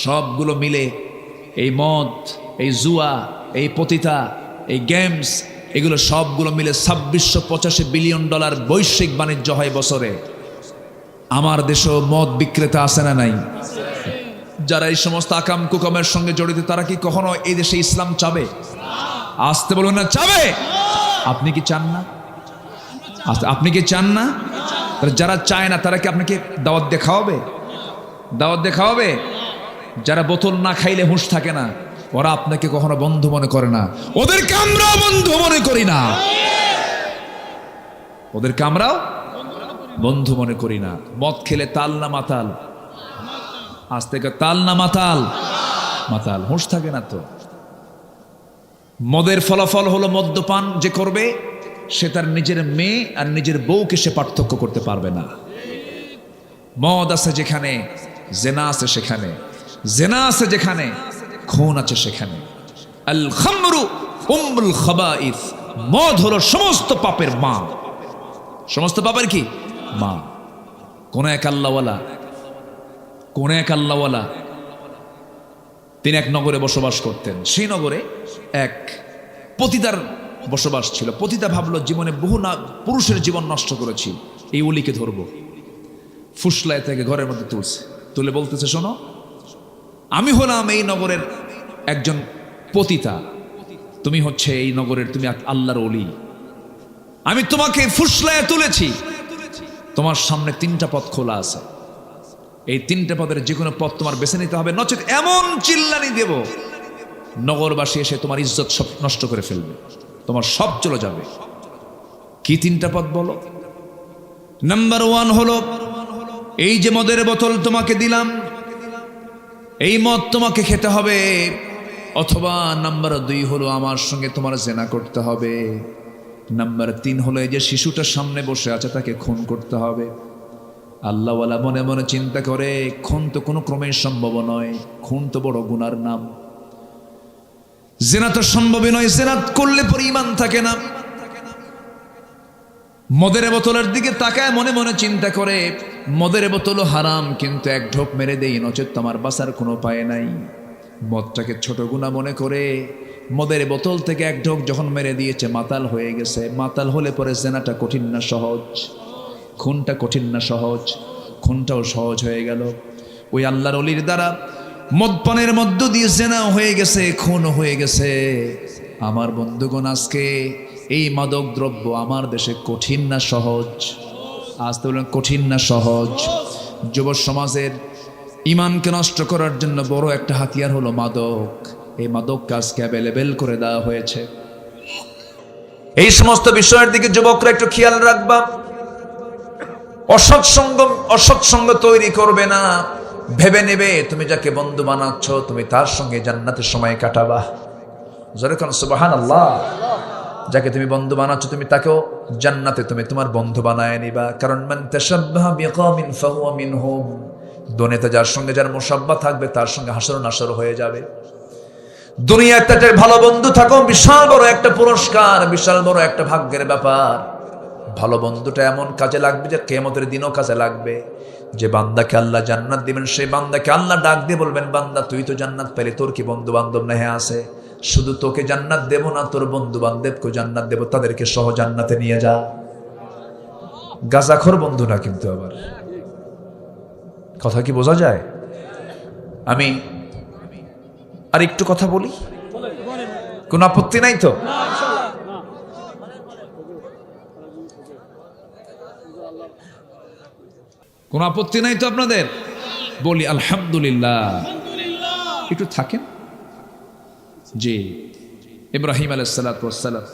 সবগুলো মিলে এই মদ, এই জুয়া, এই পতিতা, এই গেমস, এগুলো সবগুলো মিলে $2685 বিলিয়ন বৈশ্বিক বাণিজ্য হয় বছরে। আমার দেশেও মদ বিক্রেতা আছে না নাই? যারা এই সমস্ত আকাম কুকামের সঙ্গে জড়িত, তারা কি কখনো এই দেশে ইসলাম চাবে? আসতে বলুন না, চাবে? আপনি কি চান না? আপনি কি চান না? যারা চায় না তারা কি আপনাকে দাওয়াত দিয়ে খাওয়াবে? দাওয়াত দিয়ে খাওয়াবে? যারা বোতল না খাইলে হুঁশ থাকে না, ওরা আপনাকে কখনো বন্ধু মনে করে না। ওদেরকে আমরাও বন্ধু মনে করি না, ওদেরকে আমরাও বন্ধু মনে করি না। মদ খেলে তাল না মাতাল? আজ থেকে তাল না মাতাল? মাতাল। হুঁশ থাকে না তো। মদের ফলাফল হলো মদ্যপান যে করবে, সে তার নিজের মেয়ে আর নিজের বউকে সে পার্থক্য করতে পারবে না। মদ আছে যেখানে, জেনা আছে সেখানে, জেনা আছে যেখানে, খুন আছে সেখানে। আল খামরু উম্মুল খাবাইস। মদ হলো সমস্ত পাপের মা। সমস্ত পাপের কি মা। কোন এক আল্লাহওয়ালা তিনি এক নগরে বসবাস করতেন। সেই নগরে এক পতিতার বসবাস ছিল। পতিতা ভাবলো, জীবনে বহু পুরুষের জীবন নষ্ট করেছি, এই উলিকে ধরবো। ফুসলায় থেকে ঘরের মধ্যে তুলে বলতেছে, শোনো, আমি হলাম এই নগরের একজন পতিতা, তুমি হচ্ছে এই নগরের, তুমি আল্লাহর ওলি। আমি তোমাকে ফুসলায় তুলেছি, তোমার সামনে 3টা পথ খোলা আছে। এই 3টে পদের যে কোনো পথ তোমার বেছে নিতে হবে, নচেত এমন চিল্লানি দেব নগরবাসী এসে তোমার ইজ্জত সব নষ্ট করে ফেলবে, তোমার সব চলে যাবে। কি 3টা পথ বলো? নাম্বার 1 হলো, এই যে মদের বোতল তোমাকে দিলাম, এই মদ তোমাকে খেতে হবে। অথবা নাম্বার 2 হলো, আমার সঙ্গে তোমার জেনা করতে হবে। নাম্বার 3 হলো এই যে শিশুটা সামনে বসে আছে তাকে খুন করতে হবে। আল্লাহওয়ালা মনে মনে চিন্তা করে খুন তো কোনো ক্রমেই সম্ভব নয়, খুন তো বড় গুনার নাম, জিনা তো সম্ভবই নয়, জিনা করলে পরে ঈমান থাকে না। মদের বোতলের দিকে তাকায় মনে মনে চিন্তা করে মদের বোতলও হারাম, কিন্তু এক ঢোক মেরে দেই, নচেত আমার বাঁচার কোনো উপায় নাই। মদটাকে ছোট গুনাহ মনে করে মদের বোতল থেকে এক ঢোক যখন মেরে দিয়েছে, মাতাল হয়ে গেছে। মাতাল হলে পরে জেনাটা কঠিন না সহজ, খুনটা কঠিন না সহজ, খুনটাও সহজ হয়ে গেল। ওই আল্লাহর ওলির দ্বারা মদপানের মধ্য দিয়ে জেনা হয়ে গেছে, খুন হয়ে গেছে। আমার বন্ধুগণ, আজকে এই মাদক দ্রব্য আমার দেশে কঠিন না সহজ? আজকে বলেন কঠিন না সহজ? যুব সমাজের ঈমানকে নষ্ট করার জন্য বড় একটা হাতিয়ার হলো মাদক। এই মাদককে আজকে অ্যাভেলেবেল করে দেওয়া হয়েছে। এই সমস্ত বিষয়ের দিকে যুবকরা একটু খেয়াল রাখবা। অসৎসঙ্গ তৈরি করবে না। ভেবে নেবে তুমি যাকে বন্ধু বানাচ্ছ তুমি তার সঙ্গে জান্নাতের সময় কাটাবা। যেরকম সুবহানাল্লাহ, যাকে তুমি বন্ধু বানাচ্ছ তুমি তাকেও জান্নাতে তুমি তোমার বন্ধু বানায় নিবা। কারণ মান তাশাব্বাহা বিকওমিন ফাহুয়া মিনহুম, দুনিয়াতে যার সঙ্গে যার মুশাব্বা থাকবে তার সঙ্গে হাসর নাসর হয়ে যাবে। দুনিয়াতে একটা ভালো বন্ধু থাকো বিশাল বড় একটা পুরস্কার, বিশাল বড় একটা ভাগ্যের ব্যাপার। ভালো বন্ধুটা এমন কাজে লাগবে যে কিয়ামতের দিনও কাজে লাগবে। যে বান্দাকে আল্লাহ জান্নাত দিবেন সেই বান্দাকে আল্লাহ ডাক দিয়ে বলবেন, বান্দা তুই তো জান্নাত পেলে, তোর কি বন্ধু বান্ধব না? হ্যাঁ আছে। শুধু তোকে জান্নাত দেব না, তোর বন্ধু বান্ধবকে জান্নাত দেব, তাদেরকে সহ জান্নাতে নিয়ে যা। গাঁজাখোর বন্ধু না কিন্তু। আবার কথা কি বোঝা যায়? আমি আর একটু কথা বলি, কোন আপত্তি নাই তো? কোন আপত্তি নাই তো আপনাদের? বলি আলহামদুলিল্লাহ। একটু থাকেন। জি, ইব্রাহিম আলাইহিস সালাতু ওয়াস সালাম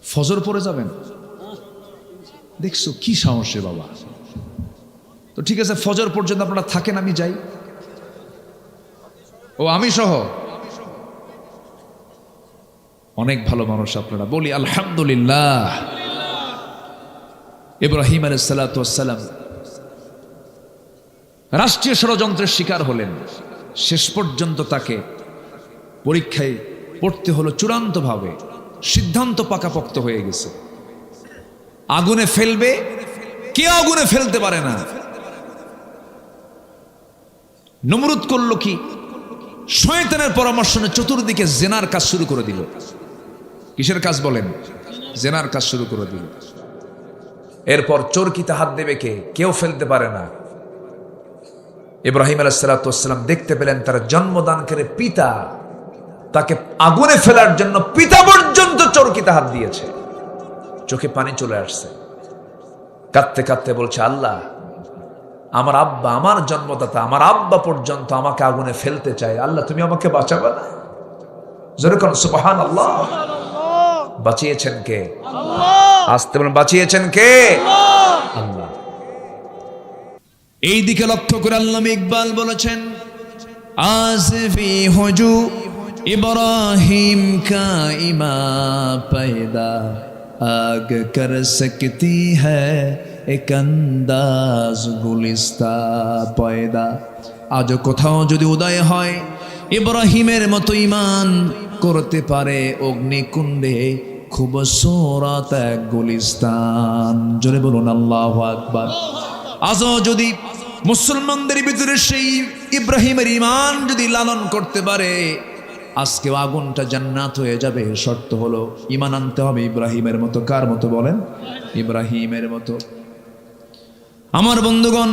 ফজর পড়ে যাবেন। দেখছো কি সাহসে বাবা। তো ঠিক আছে, ফজর পর্যন্ত আপনারা থাকেন, আমি যাই। ও আমি সহ অনেক ভালো মানুষ আপনারা। বলি আলহামদুলিল্লাহ। ইব্রাহিম আলাইহিস সালাতু ওয়াস সালাম রাষ্ট্রীয় ষড়যন্ত্রের শিকার হলেন। শেষ পর্যন্ত তাকে পরীক্ষায় পড়তে হলো চূড়ান্তভাবে। সিদ্ধান্ত পাকাপোক্ত হয়ে গেছে, আগুনে ফেলবে। কে আগুনে ফেলতে পারে না? নমরুদ করলো কি? শয়তানের পরামর্শ নিয়ে চতুর্দিকে জেনার কাজ শুরু করে দিল। কিসের কাজ বলেন? জেনার কাজ শুরু করে দিল। এরপর চরকিতে হাত দেবে কে? কেউ ফেলতে পারে না। ইব্রাহিম আলাইহিস সালাতু ওয়াস সালাম দেখতে পেলেন তার জন্মদানকারী পিতা তাকে আগুনে ফেলার জন্য পিতা পর্যন্ত চরকিতে হাত দিয়েছে। চোখে পানি চলে আসছে, কাঁদতে কাঁদতে বলছে, আল্লাহ আমার আব্বা, আমার জন্মদাতা, আমার আব্বা পর্যন্ত আমাকে আগুনে ফেলতে চায়, আল্লাহ তুমি আমাকে বাঁচাবে না? যেরকম সুবহানাল্লাহ। বাঁচিয়েছেন কে? আসতে বলেন, বাঁচিয়েছেন কে? আল্লাহ। এই দিকে লক্ষ্য করে আল্লামা ইকবাল বলেছেন, আসফি হুজু ইব্রাহিম কা ইমা पैदा आग कर सकती है एक अंदाज गुलिस्ता पैदा। আজ কোথাও যদি উদয় হয় ইব্রাহিমের মতো ঈমান করতে পারে অগ্নিকুণ্ডে খুবসুরত এক গুলিস্তান। জোরে বলুন আল্লাহু আকবার। আজও যদি মুসলমানদের ভিতরে সেই ইব্রাহিমের ঈমান যদি লালন করতে পারে, আজকে আগুনটা জান্নাত হয়ে যাবে। শর্ত হলো ঈমান আনতে হবে ইব্রাহিমের মতো। কার মতো বলেন? ইব্রাহিমের মতো। আমার বন্ধুগণ,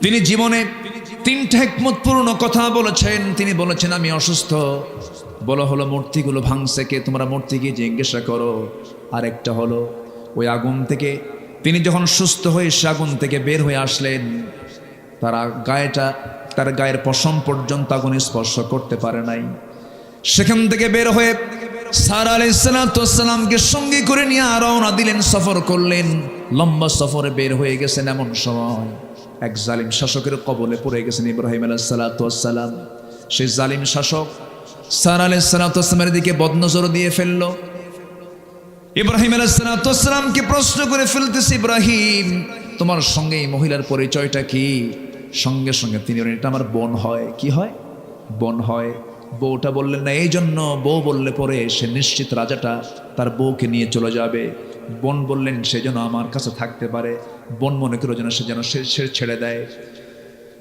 তিনি জীবনে 3টা হিকমতপূর্ণ কথা বলেছেন। তিনি বলেছেন, আমি অসুস্থ। বলা হলো মূর্তিগুলো ভাঙছে কে? তোমরা মূর্তিকে জিজ্ঞাসা করো। আরেকটা হলো ওই আগুন থেকে তিনি যখন সুস্থ হয়ে সে আগুন থেকে বের হয়ে আসলেন, তার গায়ের পশম পর্যন্ত আগুন স্পর্শ করতে পারে নাই। সেখান থেকে বের হয়ে সারা আলাইহিস সালাতু ওয়াস সালামকে সঙ্গে করে নিয়ে রওনা দিলেন, সফর করলেন। লম্বা সফরে বের হয়ে গেছেন, এমন সময় এক জালিম শাসকের কবলে পড়ে গেছেন ইব্রাহিম আলাইহিস সালাতু ওয়াস সালাম। সেই জালিম শাসক সারা আলাইহিস সালাতু ওয়াস সালামের দিকে বদনজর দিয়ে ফেলল। ইব্রাহিম আলাইহিস সালাতু ওয়াস সালামকে প্রশ্ন করে ফেলতেছে, ইব্রাহিম তোমার সঙ্গে এই মহিলার পরিচয়টা কি? সঙ্গে সঙ্গে তিনি বলেন, এটা আমার বোন হয়। কি হয়? বোন হয়। বউটা বললেন না, এই জন্য বউ বললে পরে সে নিশ্চিত রাজাটা তার বউকে নিয়ে চলে যাবে। বোন বললেন সে যেন আমার কাছে থাকতে পারে, বোন মনে করে যেন সে ছেড়ে দেয়।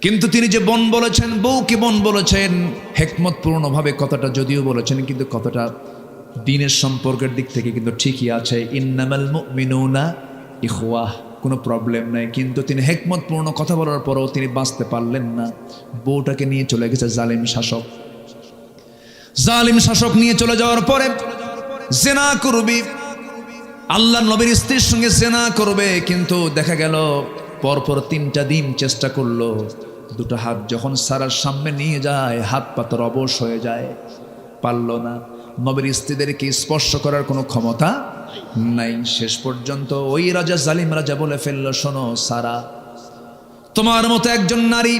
কিন্তু তিনি যে বোন বলেছেন, বউকে বোন বলেছেন, হিকমতপূর্ণভাবে কথাটা যদিও বলেছেন, কিন্তু কথাটা দ্বীনের সম্পর্কের দিক থেকে কিন্তু ঠিকই আছে। ইন্নামাল মুমিনুনা ইখওয়াহ, কোনো প্রবলেম নাই। কিন্তু তিনি হিকমতপূর্ণ কথা বলার পরেও তিনি বাঁচতে পারলেন না। বউটাকে নিয়ে চলে গেছে জালিম শাসক। জালিম শাসক নিয়ে চলে যাওয়ার পরে জেনা করবি, আল্লাহর নবীর স্ত্রীর সঙ্গে জেনা করবে। কিন্তু দেখা গেল পরপর 3টা দিন চেষ্টা করলো। দুটো হাত যখন সারার সামনে নিয়ে যায়, হাত পাতার অবশ হয়ে যায়, পারল না। নবীর স্ত্রীদেরকে স্পর্শ করার কোনো ক্ষমতা নাই। শেষ পর্যন্ত ওই রাজা, জালিম রাজা বলে ফেললো, শোনো সারা, তোমার মতো একজন নারী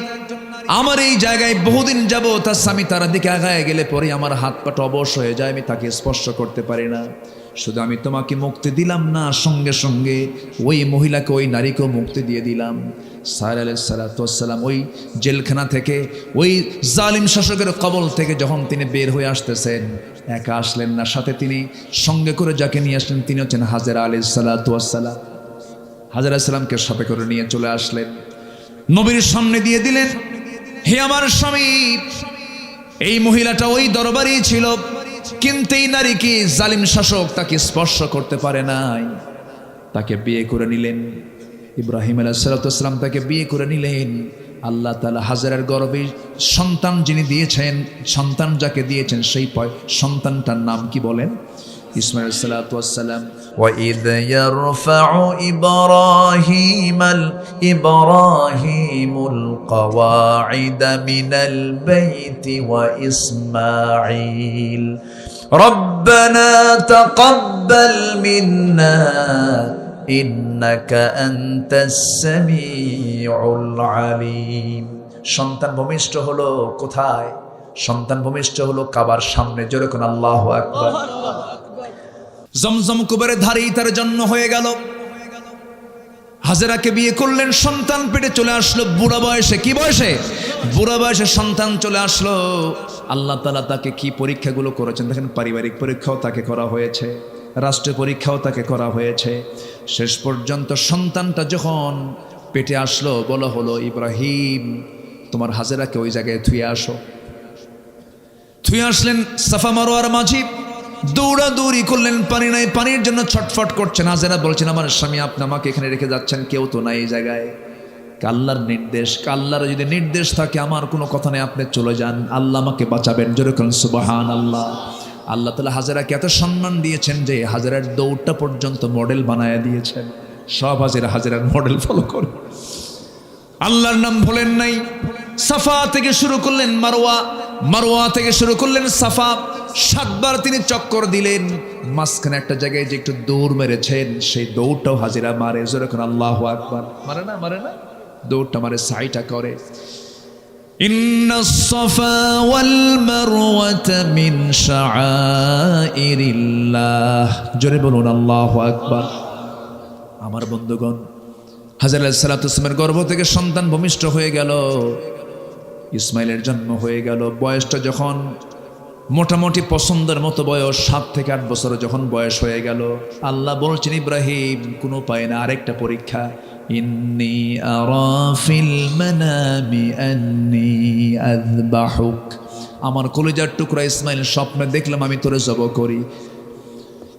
আমার এই জায়গায় বহুদিন যাব, তার স্বামী তার দিকে আগায় গেলে পরে আমার হাত পাটা অবশ হয়ে যায়, আমি তাকে স্পর্শ করতে পারি না। শুধু আমি তোমাকে মুক্তি দিলাম না, সঙ্গে সঙ্গে ওই মহিলাকে, ওই নারীকেও মুক্তি দিয়ে দিলাম। সারা আলাইহিস সালাতু ওয়াস সালাম ওই জেলখানা থেকে, ওই জালিম শাসকের কবল থেকে যখন তিনি বের হয়ে আসতেছেন, একা আসলেন না, সাথে তিনি সঙ্গে করে যাকে নিয়ে আসলেন তিনি হচ্ছেন হাজেরা আলাইহিস সালাতু ওয়াস সালাম। হাজেরা আলাইহিস সালামকে সাথে করে নিয়ে চলে আসলেন, নবীর সামনে দিয়ে দিলেন, হে আমার স্বামী, এই মহিলাটা ওই দরবারই ছিল, কিন্তু এই নারীকে জালিম শাসক তাকে স্পর্শ করতে পারে নাই, তাকে বিয়ে করে নিলেন। ইব্রাহিম আলাইহিস সালাতু ওয়াস সালাম তাকে বিয়ে করে নিলেন। আল্লাহ তাআলা হাজেরার গর্ভে সন্তান যিনি দিয়েছেন, সন্তান যাকে দিয়েছেন, সেই সন্তানটার নাম কি বলেন? ইসমাঈল আলাইহিস সালাতু ওয়াস সালাম। وَإِذْ يَرْفَعُ إِبْرَاهِيمُ الْقَوَاعِدَ مِنَ الْبَيْتِ وَإِسْمَاعِيلُ رَبَّنَا تَقَبَّلْ مِنَّا إِنَّكَ أَنْتَ السَّمِيعُ الْعَلِيمُ। সন্তান ভূমিষ্ঠ হলো কোথায়? সন্তান ভূমিষ্ঠ হলো কাবার সামনে। জোরে কোন আল্লাহু আকবার। জমজম কুবের ধারেই তার জন্ম হয়ে গেল। হাজেরাকে বিয়ে করলেন, সন্তান পেটে চলে আসলো বুড়া বয়সে। কি বয়সে? বুড়া বয়সে সন্তান চলে আসলো। আল্লাহ তাআলা তাকে কি পরীক্ষাগুলো করেছেন দেখেন। পারিবারিক পরীক্ষাও তাকে করা হয়েছে, রাষ্ট্রীয় পরীক্ষাও তাকে করা হয়েছে। শেষ পর্যন্ত সন্তানটা যখন পেটে আসলো, বলা হলো, ইব্রাহিম তোমার হাজেরাকে ওই জায়গায় থুয়ে আসো। থুয়ে আসলেন সাফা মারওয়ার মাঝি, দৌড়াদৌড়ি করলেন, পানি নাই, পানির জন্য ছটফট করছেন। হাজেরা বলছেন, আমার স্বামী আপনি আমাকে এখানে রেখে যাচ্ছেন, কেউ তো নাই এই জায়গায়। আল্লাহর নির্দেশ, আল্লাহর যদি নির্দেশ থাকে আমার কোনো কথা নেই, আপনি চলে যান, আল্লাহ আমাকে বাঁচাবেন। জোরে বলুন সুবহানাল্লাহ। আল্লাহ তাআলা হাজেরাকে এত সম্মান দিয়েছেন যে হাজেরার দৌড়টা পর্যন্ত মডেল বানায় দিয়েছেন। সব হাজেরার মডেল ফলো করে। আল্লাহর নাম ভোলেন নাই। সাফা থেকে শুরু করলেন মারওয়া, মারওয়া থেকে শুরু করলেন সাফা। 7 বার তিনি চক্কর দিলেন। মাঝখানে একটা জায়গায় যে একটু দৌড় মেরেছেন, সেই দৌড়টাও হাজিরা মারে। জোরে কোন আল্লাহু আকবার। মারে না, মারে না, দৌড়টা মারে, সাইটা করে। ইন্নাস সাফা ওয়াল মারওয়াতা মিন শাআইরিল্লাহ। জোরে বলুন আল্লাহু আকবার। আমার বন্ধুগণ, হাজেরা আলাইহিস সালাতু ওয়াস সালামের গর্ভ থেকে সন্তান ভূমিষ্ঠ হয়ে গেল, ইসমাইলের জন্ম হয়ে গেল। বয়সটা যখন মোটামুটি পছন্দের মতো বয়স, 7 থেকে 8 বছর যখন বয়স হয়ে গেল, আল্লাহ বলছেন, ইব্রাহিম কোনো পায় না, আরেকটা পরীক্ষা। ইন্নী আরা ফিল মানামি আন্নী আযবাহুক। আমার কলিজার টুকরা ইসমাইল, স্বপ্নে দেখলাম আমি তোরে জবাই করি।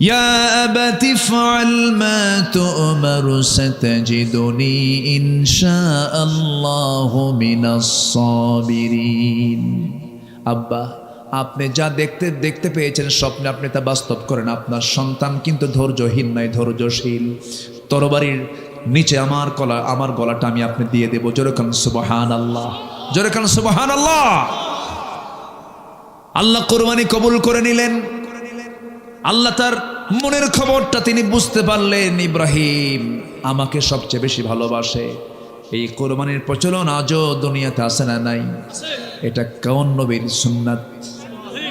ইয়া আবাতি ফাআল মা তু'মারু সাতাজিদুনি ইনশাআল্লাহু মিনাস সাবিরিন। আব্বা, আপনি যা দেখতে পেয়েছেন স্বপ্নে, আপনি তা বাস্তব করেন। আপনার সন্তান কিন্তু ধৈর্যহীন নয়, ধৈর্যশীল। তরবারির নিচে আমার গলাটা আমি আপনি দিয়ে দেব। জোরে কান সুবহানাল্লাহ, জোরে কান সুবহানাল্লাহ। আল্লাহ কুরবানি কবুল করে নিলেন। আল্লাহ তার মনের খবরটা তিনি বুঝতে পারলেন, ইব্রাহিম আমাকে সবচেয়ে বেশি ভালোবাসে। এই কোরবানির প্রচলন আজও দুনিয়াতে আছে না নাই? এটা কোন নবীর সুন্নাত?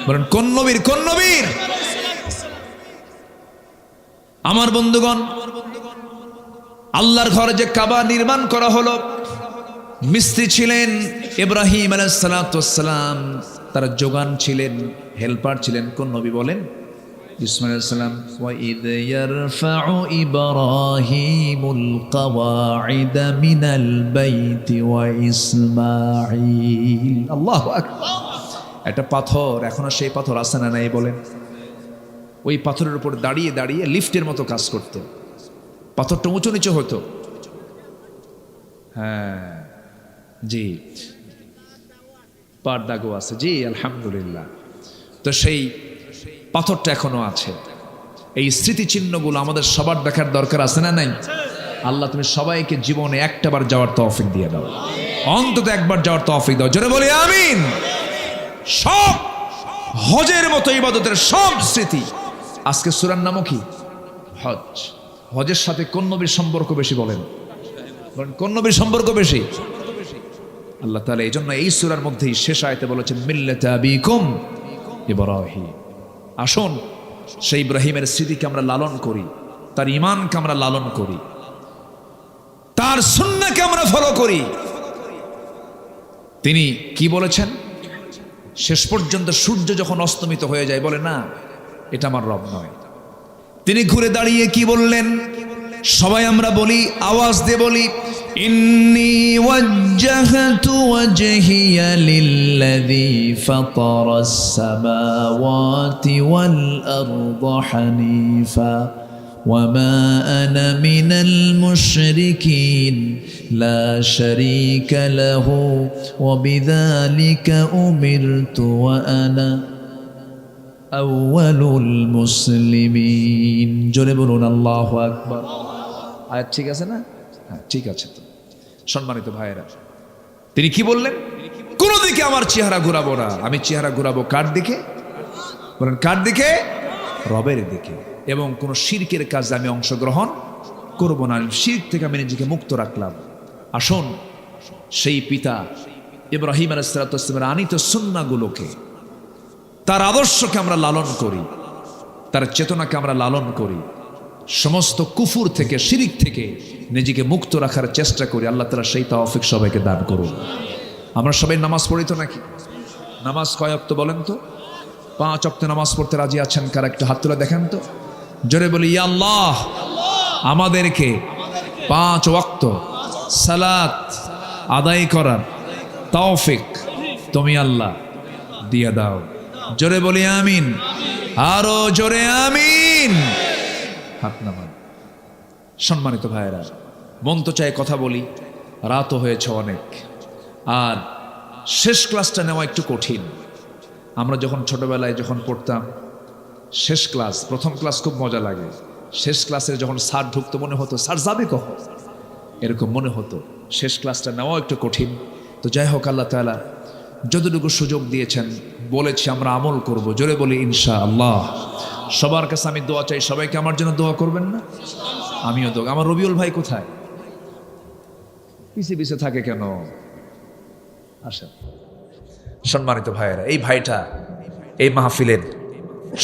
বলেন কোন নবীর? কোন নবীর? আমার বন্ধুগণ, আল্লাহর ঘরে যে কাবা নির্মাণ করা হলো, মিস্ত্রি ছিলেন ইব্রাহিম আলাইহিস সালাতু ওয়াস সালাম, তার যোগান ছিলেন, হেল্পার ছিলেন কোন নবী বলেন? ইসমাঈল আলাইহিস সালাম। ওয়া ইদ ইয়ারফাউ ইব্রাহিমুল কাওয়াইদা মিনাল বাইতি ওয়া ইসমাঈল। আল্লাহু আকবার। একটা পাথর, এখনো সেই পাথর আছে না নাই বলেন? ওই পাথরের উপর দাঁড়িয়ে দাঁড়িয়ে লিফটের মতো কাজ করতো, পাথরটা উঁচু নিচু হতো। হ্যাঁ জি, পার দাগও আছে, জি আলহামদুলিল্লাহ। তো সেই পাথরটা এখনো আছে। এই স্মৃতিচিহ্নগুলো আমাদের সবার দেখার দরকার আছে না নাই? আল্লাহ তুমি সবাইকে জীবনে একটাবার যাওয়ার তৌফিক দিয়ে দাও, অন্তত একবার যাওয়ার তৌফিক দাও, জোরে বলি আমিন। সব হজের মতো ইবাদতের সব স্মৃতি। আজকে সূরার নামও কি? হজ। হজের সাথে কোন নবীর সম্পর্ক বেশি বলেন? কোন নবীর সম্পর্ক বেশি? আল্লাহ তাআলা এই জন্য এই সূরার মধ্যেই শেষ আয়াতে বলেছেন মিল্লাতা আবিকুম ইব্রাহিম। আসুন সেই ইব্রাহিমের স্মৃতিকে আমরা লালন করি, তার ঈমানকে আমরা লালন করি, তার সুন্নাহকে আমরা ফলো করি। তিনি কি বলেছেন? শেষ পর্যন্ত সূর্য যখন অস্তমিত হয়ে যায়, বলে না এটা আমার রব নয়। তিনি ঘুরে দাঁড়িয়ে কি বললেন? সবাই আমরা বলি, আওয়াজ দিয়ে বলি, ইন্নী ওয়াজ্জাহতু ওয়াজহিয়া লিল্লাযী ফাতারাস সামাওয়াতি ওয়াল আরদা হানিফা ওয়ামা আনা মিনাল মুশরিকিন লা শারীকা লাহু ওয়া বিযালিকা উমিরতু ওয়া আনা আউয়ালুল মুসলিমিন। জোরে বলুন আল্লাহু আকবার। আয়াত ঠিক আছে না? হ্যাঁ ঠিক আছে। তো সম্মানিত ভাইয়েরা, তিনি কি বললেন? কোন দিকে আমার চেহারা ঘুরাবো না, আমি চেহারা ঘুরাবো কার দিকে? বলেন কার দিকে? রবের দিকে। এবং কোন শিরকের কাজে আমি অংশগ্রহণ করব না, শিরক থেকে আমি নিজেকে মুক্ত রাখলাম। আসুন সেই পিতা ইব্রাহিম আলাইহিস সালাতু ওয়াস সালামের আনিত সুন্নাহগুলোকে, তার আদর্শকে আমরা লালন করি, তার চেতনাকে আমরা লালন করি, সমস্ত কুফুর থেকে, শিরিক থেকে নিজেকে মুক্ত রাখার চেষ্টা করি। আল্লাহ তাআলা সেই তৌফিক সবাইকে দান করুন। আমরা সবাই নামাজ পড়ি তো নাকি? নামাজ কয় ওয়াক্ত বলেন তো? 5 ওয়াক্ত নামাজ পড়তে রাজি আছেন কারা? একটু হাত তুলে দেখেন তো, জোরে বলি ইয়া আল্লাহ, আমাদেরকে 5 ওয়াক্ত সালাত আদায় করার তৌফিক তুমি আল্লাহ দিয়ে দাও। জোরে বলি আমিন, আরো জোরে আমিন। হাত নামান। সম্মানিত ভাইয়েরা, মন তো চায় কথা বলি, রাতও হয়েছে অনেক, আর শেষ ক্লাসটা নেওয়া একটু কঠিন। আমরা যখন ছোটবেলায় যখন পড়তাম শেষ ক্লাস, প্রথম ক্লাস খুব মজা লাগে। শেষ ক্লাসের যখন স্যার ঢুকতো মনে হতো স্যার যাবে কখন, এরকম মনে হতো। শেষ ক্লাসটা নেওয়া একটু কঠিন। তো যাই হোক, আল্লাহ তাআলা যতটুকু সুযোগ দিয়েছেন বলেছি আমরা আমল করব। জোরে বলি ইনশাআল্লাহ। সবার কাছে আমি দোয়া চাই, সবাইকে আমার জন্য দোয়া করবেন না? আমিও দোয়া। আমার রবিউল ভাই কোথায়? পিছিয়ে পিছিয়ে থাকে কেন? আসেন। সম্মানিত ভাইয়েরা, এই ভাইটা এই মাহফিলের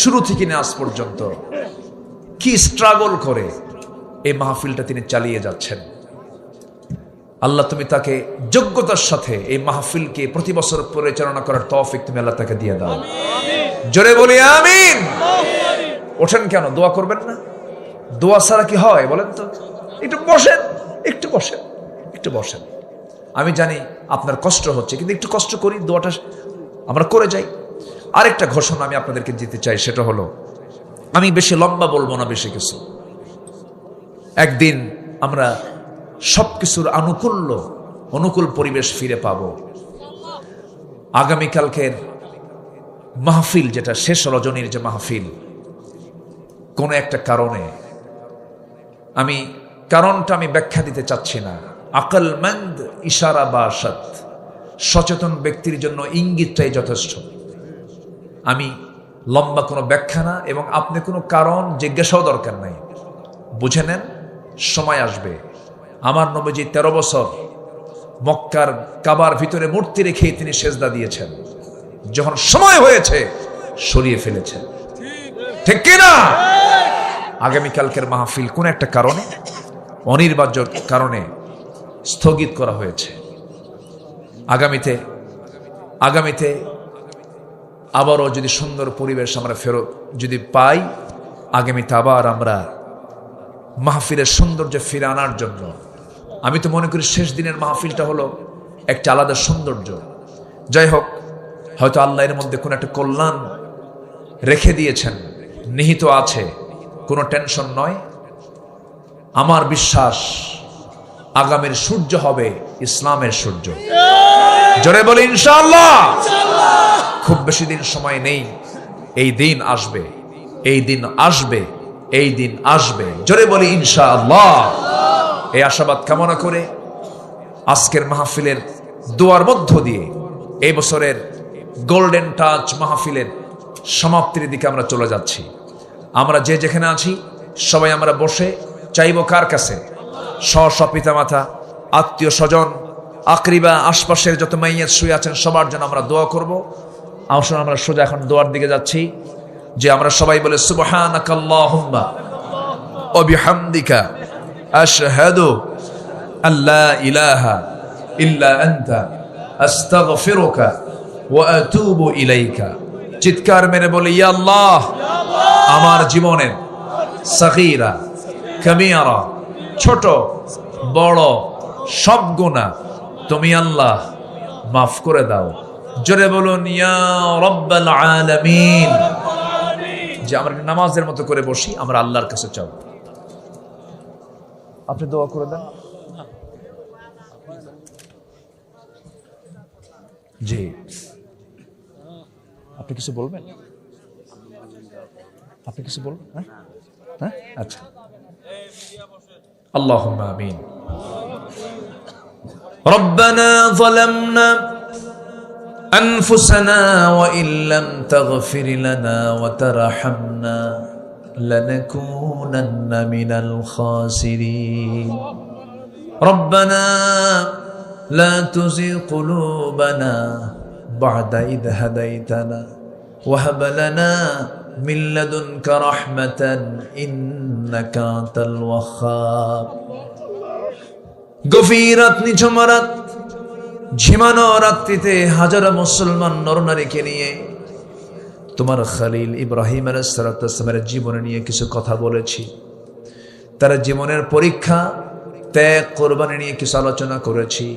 শুরু থেকে আজ পর্যন্ত কি স্ট্রাগল করে এই মাহফিলটা তিনি চালিয়ে যাচ্ছেন। আল্লাহ তুমি তাকে যোগ্যতার সাথে এই মাহফিলকে প্রতি বছর পরিচালনা করার তৌফিক তুমি আল্লাহ তাকে দিয়ে দাও। জোরে বলি আমিন। ওঠেন কেন? দোয়া করবেন না? দোয়া ছাড়া কি হয় বলেন তো? একটু বসেন, একটু বসেন, একটু বসেন। আমি জানি আপনার কষ্ট হচ্ছে, কিন্তু একটু কষ্ট করি, দোয়াটা আমরা করে যাই। আরেকটা ঘোষণা আমি আপনাদেরকে দিতে চাই, সেটা হলো, আমি বেশি লম্বা বলবো না, বেশি কিছু। একদিন আমরা সবকিছুর অনুকূল পরিবেশ ফিরে পাবো। আগামীকালকের মাহফিল, যেটা শেষ রজনীর যে মাহফিল, কোনো একটা কারণে, আমি কারণটা আমি ব্যাখ্যা দিতে চাচ্ছি না। আকলমন্দ ইশারা বাসাত, সচেতন ব্যক্তির জন্য ইঙ্গিতটাই যথেষ্ট। আমি লম্বা কোনো ব্যাখ্যা না, এবং আপনি কোনো কারণ জিজ্ঞাসাও দরকার নাই। বুঝে নেন, সময় আসবে। আমার নবীজি 13 বছর মক্কার কাবার ভিতরে মূর্তি রেখেই তিনি সেজদা দিয়েছেন। যখন সময় হয়েছে সরিয়ে ফেলেছেন। ঠিক কিনা? আগামীকালকের মাহফিল কোন একটা কারণে, অনিবার্য কারণে স্থগিত করা হয়েছে। আগামীতে আবারও যদি সুন্দর পরিবেশ আমরা ফেরত যদি পাই, আগামীতে আবার আমরা মাহফিলের সৌন্দর্য ফিরে আনার জন্য, আমি তো মনে করি শেষ দিনের মাহফিলটা হলো একটা আলাদা সৌন্দর্য। যাই হোক, হয়তো আল্লাহ এর মধ্যে কোনো একটা কল্যাণ রেখে দিয়েছেন, নিহিত আছে, কোনো টেনশন নয়। আমার বিশ্বাস আগামীর সূর্য হবে ইসলামের সূর্য। জোরে বলি ইনশাআল্লাহ। খুব বেশি দিন সময় নেই, এই দিন আসবে, এই দিন আসবে, এই দিন আসবে। জোরে বলি ইনশাআল্লাহ। এই আশাবাদ কামনা করে আজকের মাহফিলের দোয়ার মধ্য দিয়ে এই বছরের গোল্ডেন টাচ মাহফিলের সমাপ্তির দিকে আমরা চলে যাচ্ছি। আমরা যে যেখানে আছি সবাই আমরা বসে চাইব কার কাছে? স্ব পিতামাতা, আত্মীয় স্বজন, আকরিবা, আশপাশের যত মাইয়াত শুয়ে আছেন সবার জন্য আমরা দোয়া করব। আসুন আমরা সোজা এখন দোয়ার দিকে যাচ্ছি, যে আমরা সবাই বলে সুবহানাকাল্লাহুম্মা ওয়া বিহামদিকা আশহাদু আল্লা ইলাহা ইল্লা আনতা আস্তাগফিরুকা ওয়া আতুবু ইলাইকা। চিৎকার মেরে বলি, ইয়া আল্লাহ, আমার জীবনের সগীরা কাবীরা, ছোট বড় সব গুনাহ তুমি আল্লাহ মাফ করে দাও। জোরে বলুন ইয়া রাব্বাল আলামিন। যে আমরা নামাজের মতো করে বসি, আমরা আল্লাহর কাছে চাও। আপনি দোয়া করে দেন। জি, আপনি কিছু বলবেন? আপনি কিছু বলবেন? হ্যাঁ, আচ্ছা। আল্লাহুম্মা আমিন। রব্বানা যালামনা আনফুসানা ওয়া ইল্লাম তাগফির লানা ওয়া তারহামনা লানাকুনান্না মিনাল খাসিরিন। রব্বানা لا تزغ قلوبنا بعد إذ هديتنا وهب لنا من لدنك رحمة إنك أنت الوهاب। গভীরাত নিঝুমরাত ঝিমানো রাত্রিতে হাজার মুসলমান নরনারীকে নিয়ে তোমার খলিল ইব্রাহিম আলাইহিস সালাতু ওয়াস সালামের জীবন নিয়ে কিছু কথা বলেছি। তার জীবনের পরীক্ষা, ত্যাগ, কোরবানি নিয়ে কিছু আলোচনা করেছি।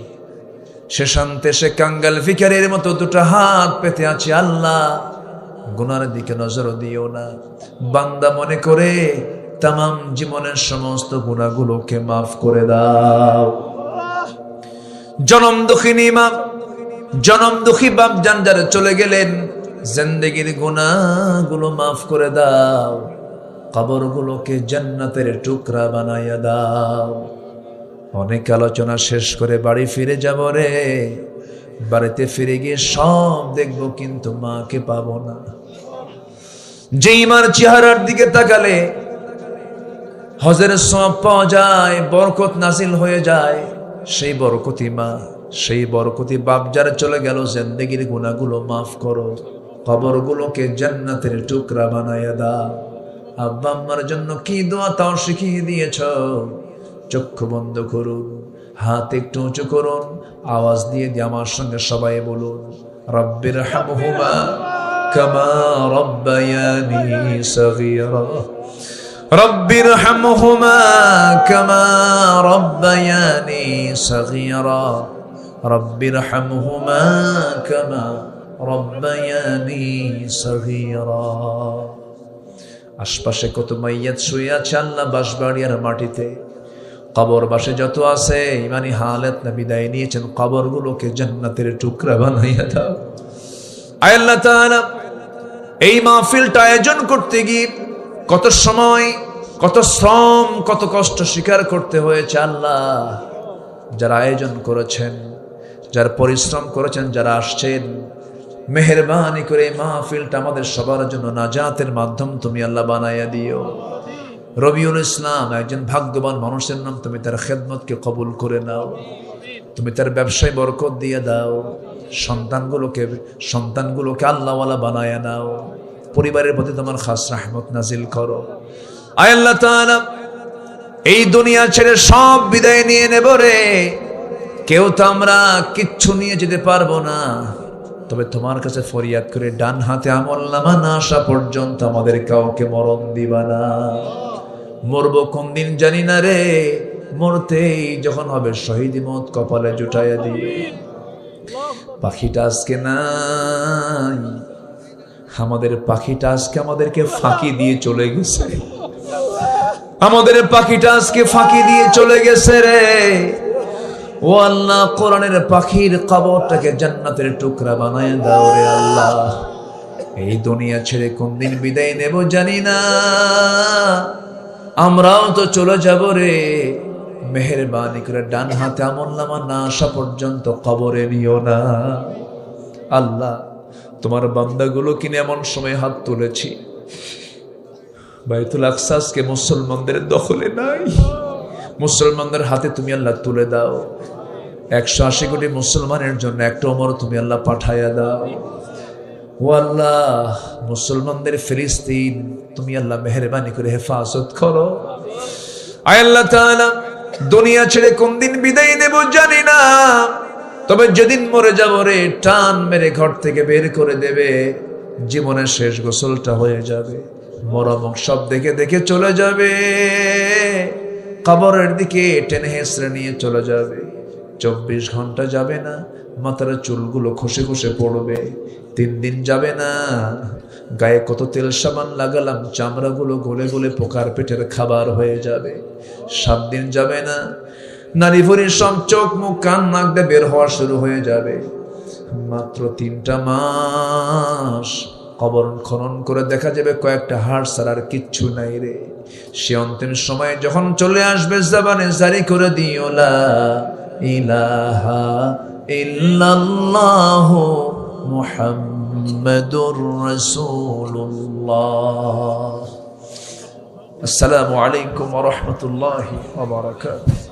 সে শান্তে সে কাঙ্গাল ভিখারির মতো দুটো হাত পেতে আছে। আল্লাহ, গুনার দিকে নজর দিও না। বান্দা মনে করে তামাম জীবনের সমস্ত গুনাহগুলোকে মাফ করে দাও। জনম দুঃখিনী মা, জনম দুঃখী বাপ জান যারা চলে গেলেন, জিন্দেগির গুনাহগুলো মাফ করে দাও। কবরগুলোকে জান্নাতের টুকরা বানাইয়া দাও। অনেক আলোচনা শেষ করে বাড়ি ফিরে যাব রে। বাড়িতে ফিরে গিয়ে সব দেখব, কিন্তু মাকে পাবো না। যেই মার চেহারার দিকে তাকালে হজের সওয়াব পাওয়া যায়, বরকত নাজিল হয়ে যায়, সেই বরকতি মা, সেই বরকতি বাপ যারা চলে গেল, জিন্দেগির গুনাহগুলো মাফ করো, কবরগুলোকে জান্নাতের টুকরা বানাইয়া দাও। আব্বা আম্মার জন্য কি দোয়া তাও শিখিয়ে দিয়েছ। চক্ষু বন্ধ করুন, হাত একটু উঁচু করুন, আওয়াজ দিয়ে আমার সঙ্গে সবাই বলুন, রব্বির হামহুমা কামা রব্বায়ানি সগীরা। রব্বির হামহুমা কামা রব্বায়ানি সগীরা। রব্বির হামহুমা কামা রব্বায়ানি সগীরা। আশপাশে কত মাইয়াত শুয়ে আছে আল্লাহ বাঁশবাড়িয়ার মাটিতে। কবর বাসে যত আছে ইমানি হালাত না বিদায় নিয়েছেন, কবরগুলোকে জান্নাতের টুকরা বানাইয়া দাও। আয় আল্লাহ তাআলা, এই মাহফিলটা আয়োজন করতে গিয়ে কত সময়, কত শ্রম, কত কষ্ট স্বীকার করতে হয়েছে। আল্লাহ, যারা আয়োজন করেছেন, যারা পরিশ্রম করেছেন, যারা আসছেন, মেহেরবানি করে এই মাহফিলটা আমাদের সবার জন্য নাজাতের মাধ্যম তুমি আল্লাহ বানাইয়া দিও। রবিউল ইসলাম একজন ভাগ্যবান মানুষের নাম, তুমি তার খেদমতকে কবুল করে নাও। তুমি তার ব্যবসায় বরকত দিয়ে দাও। সন্তানগুলোকে আল্লাহওয়ালা বানায়া নাও। পরিবারের প্রতি তোমার খাস রহমত নাজিল করো। আয় আল্লাহ তাআলা, এই দুনিয়া ছেড়ে সব বিদায় নিয়ে নেব রে, কেউ তো আমরা কিচ্ছু নিয়ে যেতে পারবো না, তবে তোমার কাছে ফরিয়াদ করে ডান হাতে আমলনামা না আসা পর্যন্ত আমাদের কাউকে মরণ দিবা না। মরবো কোন দিন জানি না রে, মরতেই যখন হবে শহীদ মত কপালে জুটাইয়া দিবে। পাখিটা আজকে নাই, আমাদের পাখিটা আজকে আমাদেরকে ফাঁকি দিয়ে চলে গেছে, আমাদের পাখিটা আজকে ফাঁকি দিয়ে চলে গেছে রে। ও আল্লাহ, কোরআনের পাখির কবরটাকে জান্নাতের টুকরা বানায় দাও রে আল্লাহ। এই দুনিয়া ছেড়ে কোন দিন বিদায় নেব জানি না, আমরাও তো চলে যাব রে। মেহেরবানি করে ডান হাতে আমলনামা না আসা পর্যন্ত কবরে নিও না। আল্লাহ, তোমার বান্দাগুলো কিনে এমন সময় হাত তুলেছি, বাইতুল আকসাকে মুসলমানদের দখলে নাই, মুসলমানদের হাতে তুমি আল্লাহ তুলে দাও। 180 কোটি মুসলমানের জন্য একটা ওমর তুমি আল্লাহ পাঠাইয়া দাও। ও আল্লাহ, মুসলমানদের ফিলিস্তিন তুমি আল্লাহ মেহেরবানি করে হেফাজত করো। আয় আল্লাহ তাআলা, দুনিয়া ছেড়ে কোন দিন বিদায় নেব জানি না, তবে যেদিন মরে যাব রে, টান মেরে ঘর থেকে বের করে দেবে, জীবনের শেষ গোসলটা হয়ে যাবে, মরমক সব দেখে দেখে চলে যাবে, কবরের দিকে টেনে হেসড়ে নিয়ে চলে যাবে। 24 ঘন্টা যাবে না, মাথার চুলগুলো খসে খসে পড়বে। 3 দিন যাবে না, গায়ে কত তেল সাবান লাগালাম, চামড়াগুলো গলে গলে পোকার পেটের খাবার হয়ে যাবে। 7 দিন যাবে না, নারী ভুঁড়ির সব চোখ মুখ কান নাক দিয়ে বের হওয়া শুরু হয়ে যাবে। মাত্র 3টা মাস কবর খনন করে দেখা যাবে কয়েকটা হাড় ছাড়া আর কিচ্ছু নাই রে। সে অন্তিম সময় যখন চলে আসবে, জবানে জারি করে দিও লা ইলাহা ইল্লাল্লাহু মুহাম্মাদুর রাসূলুল্লাহ। আসসালামু আলাইকুম ওয়া রাহমাতুল্লাহি ওয়া বারাকাতুহু।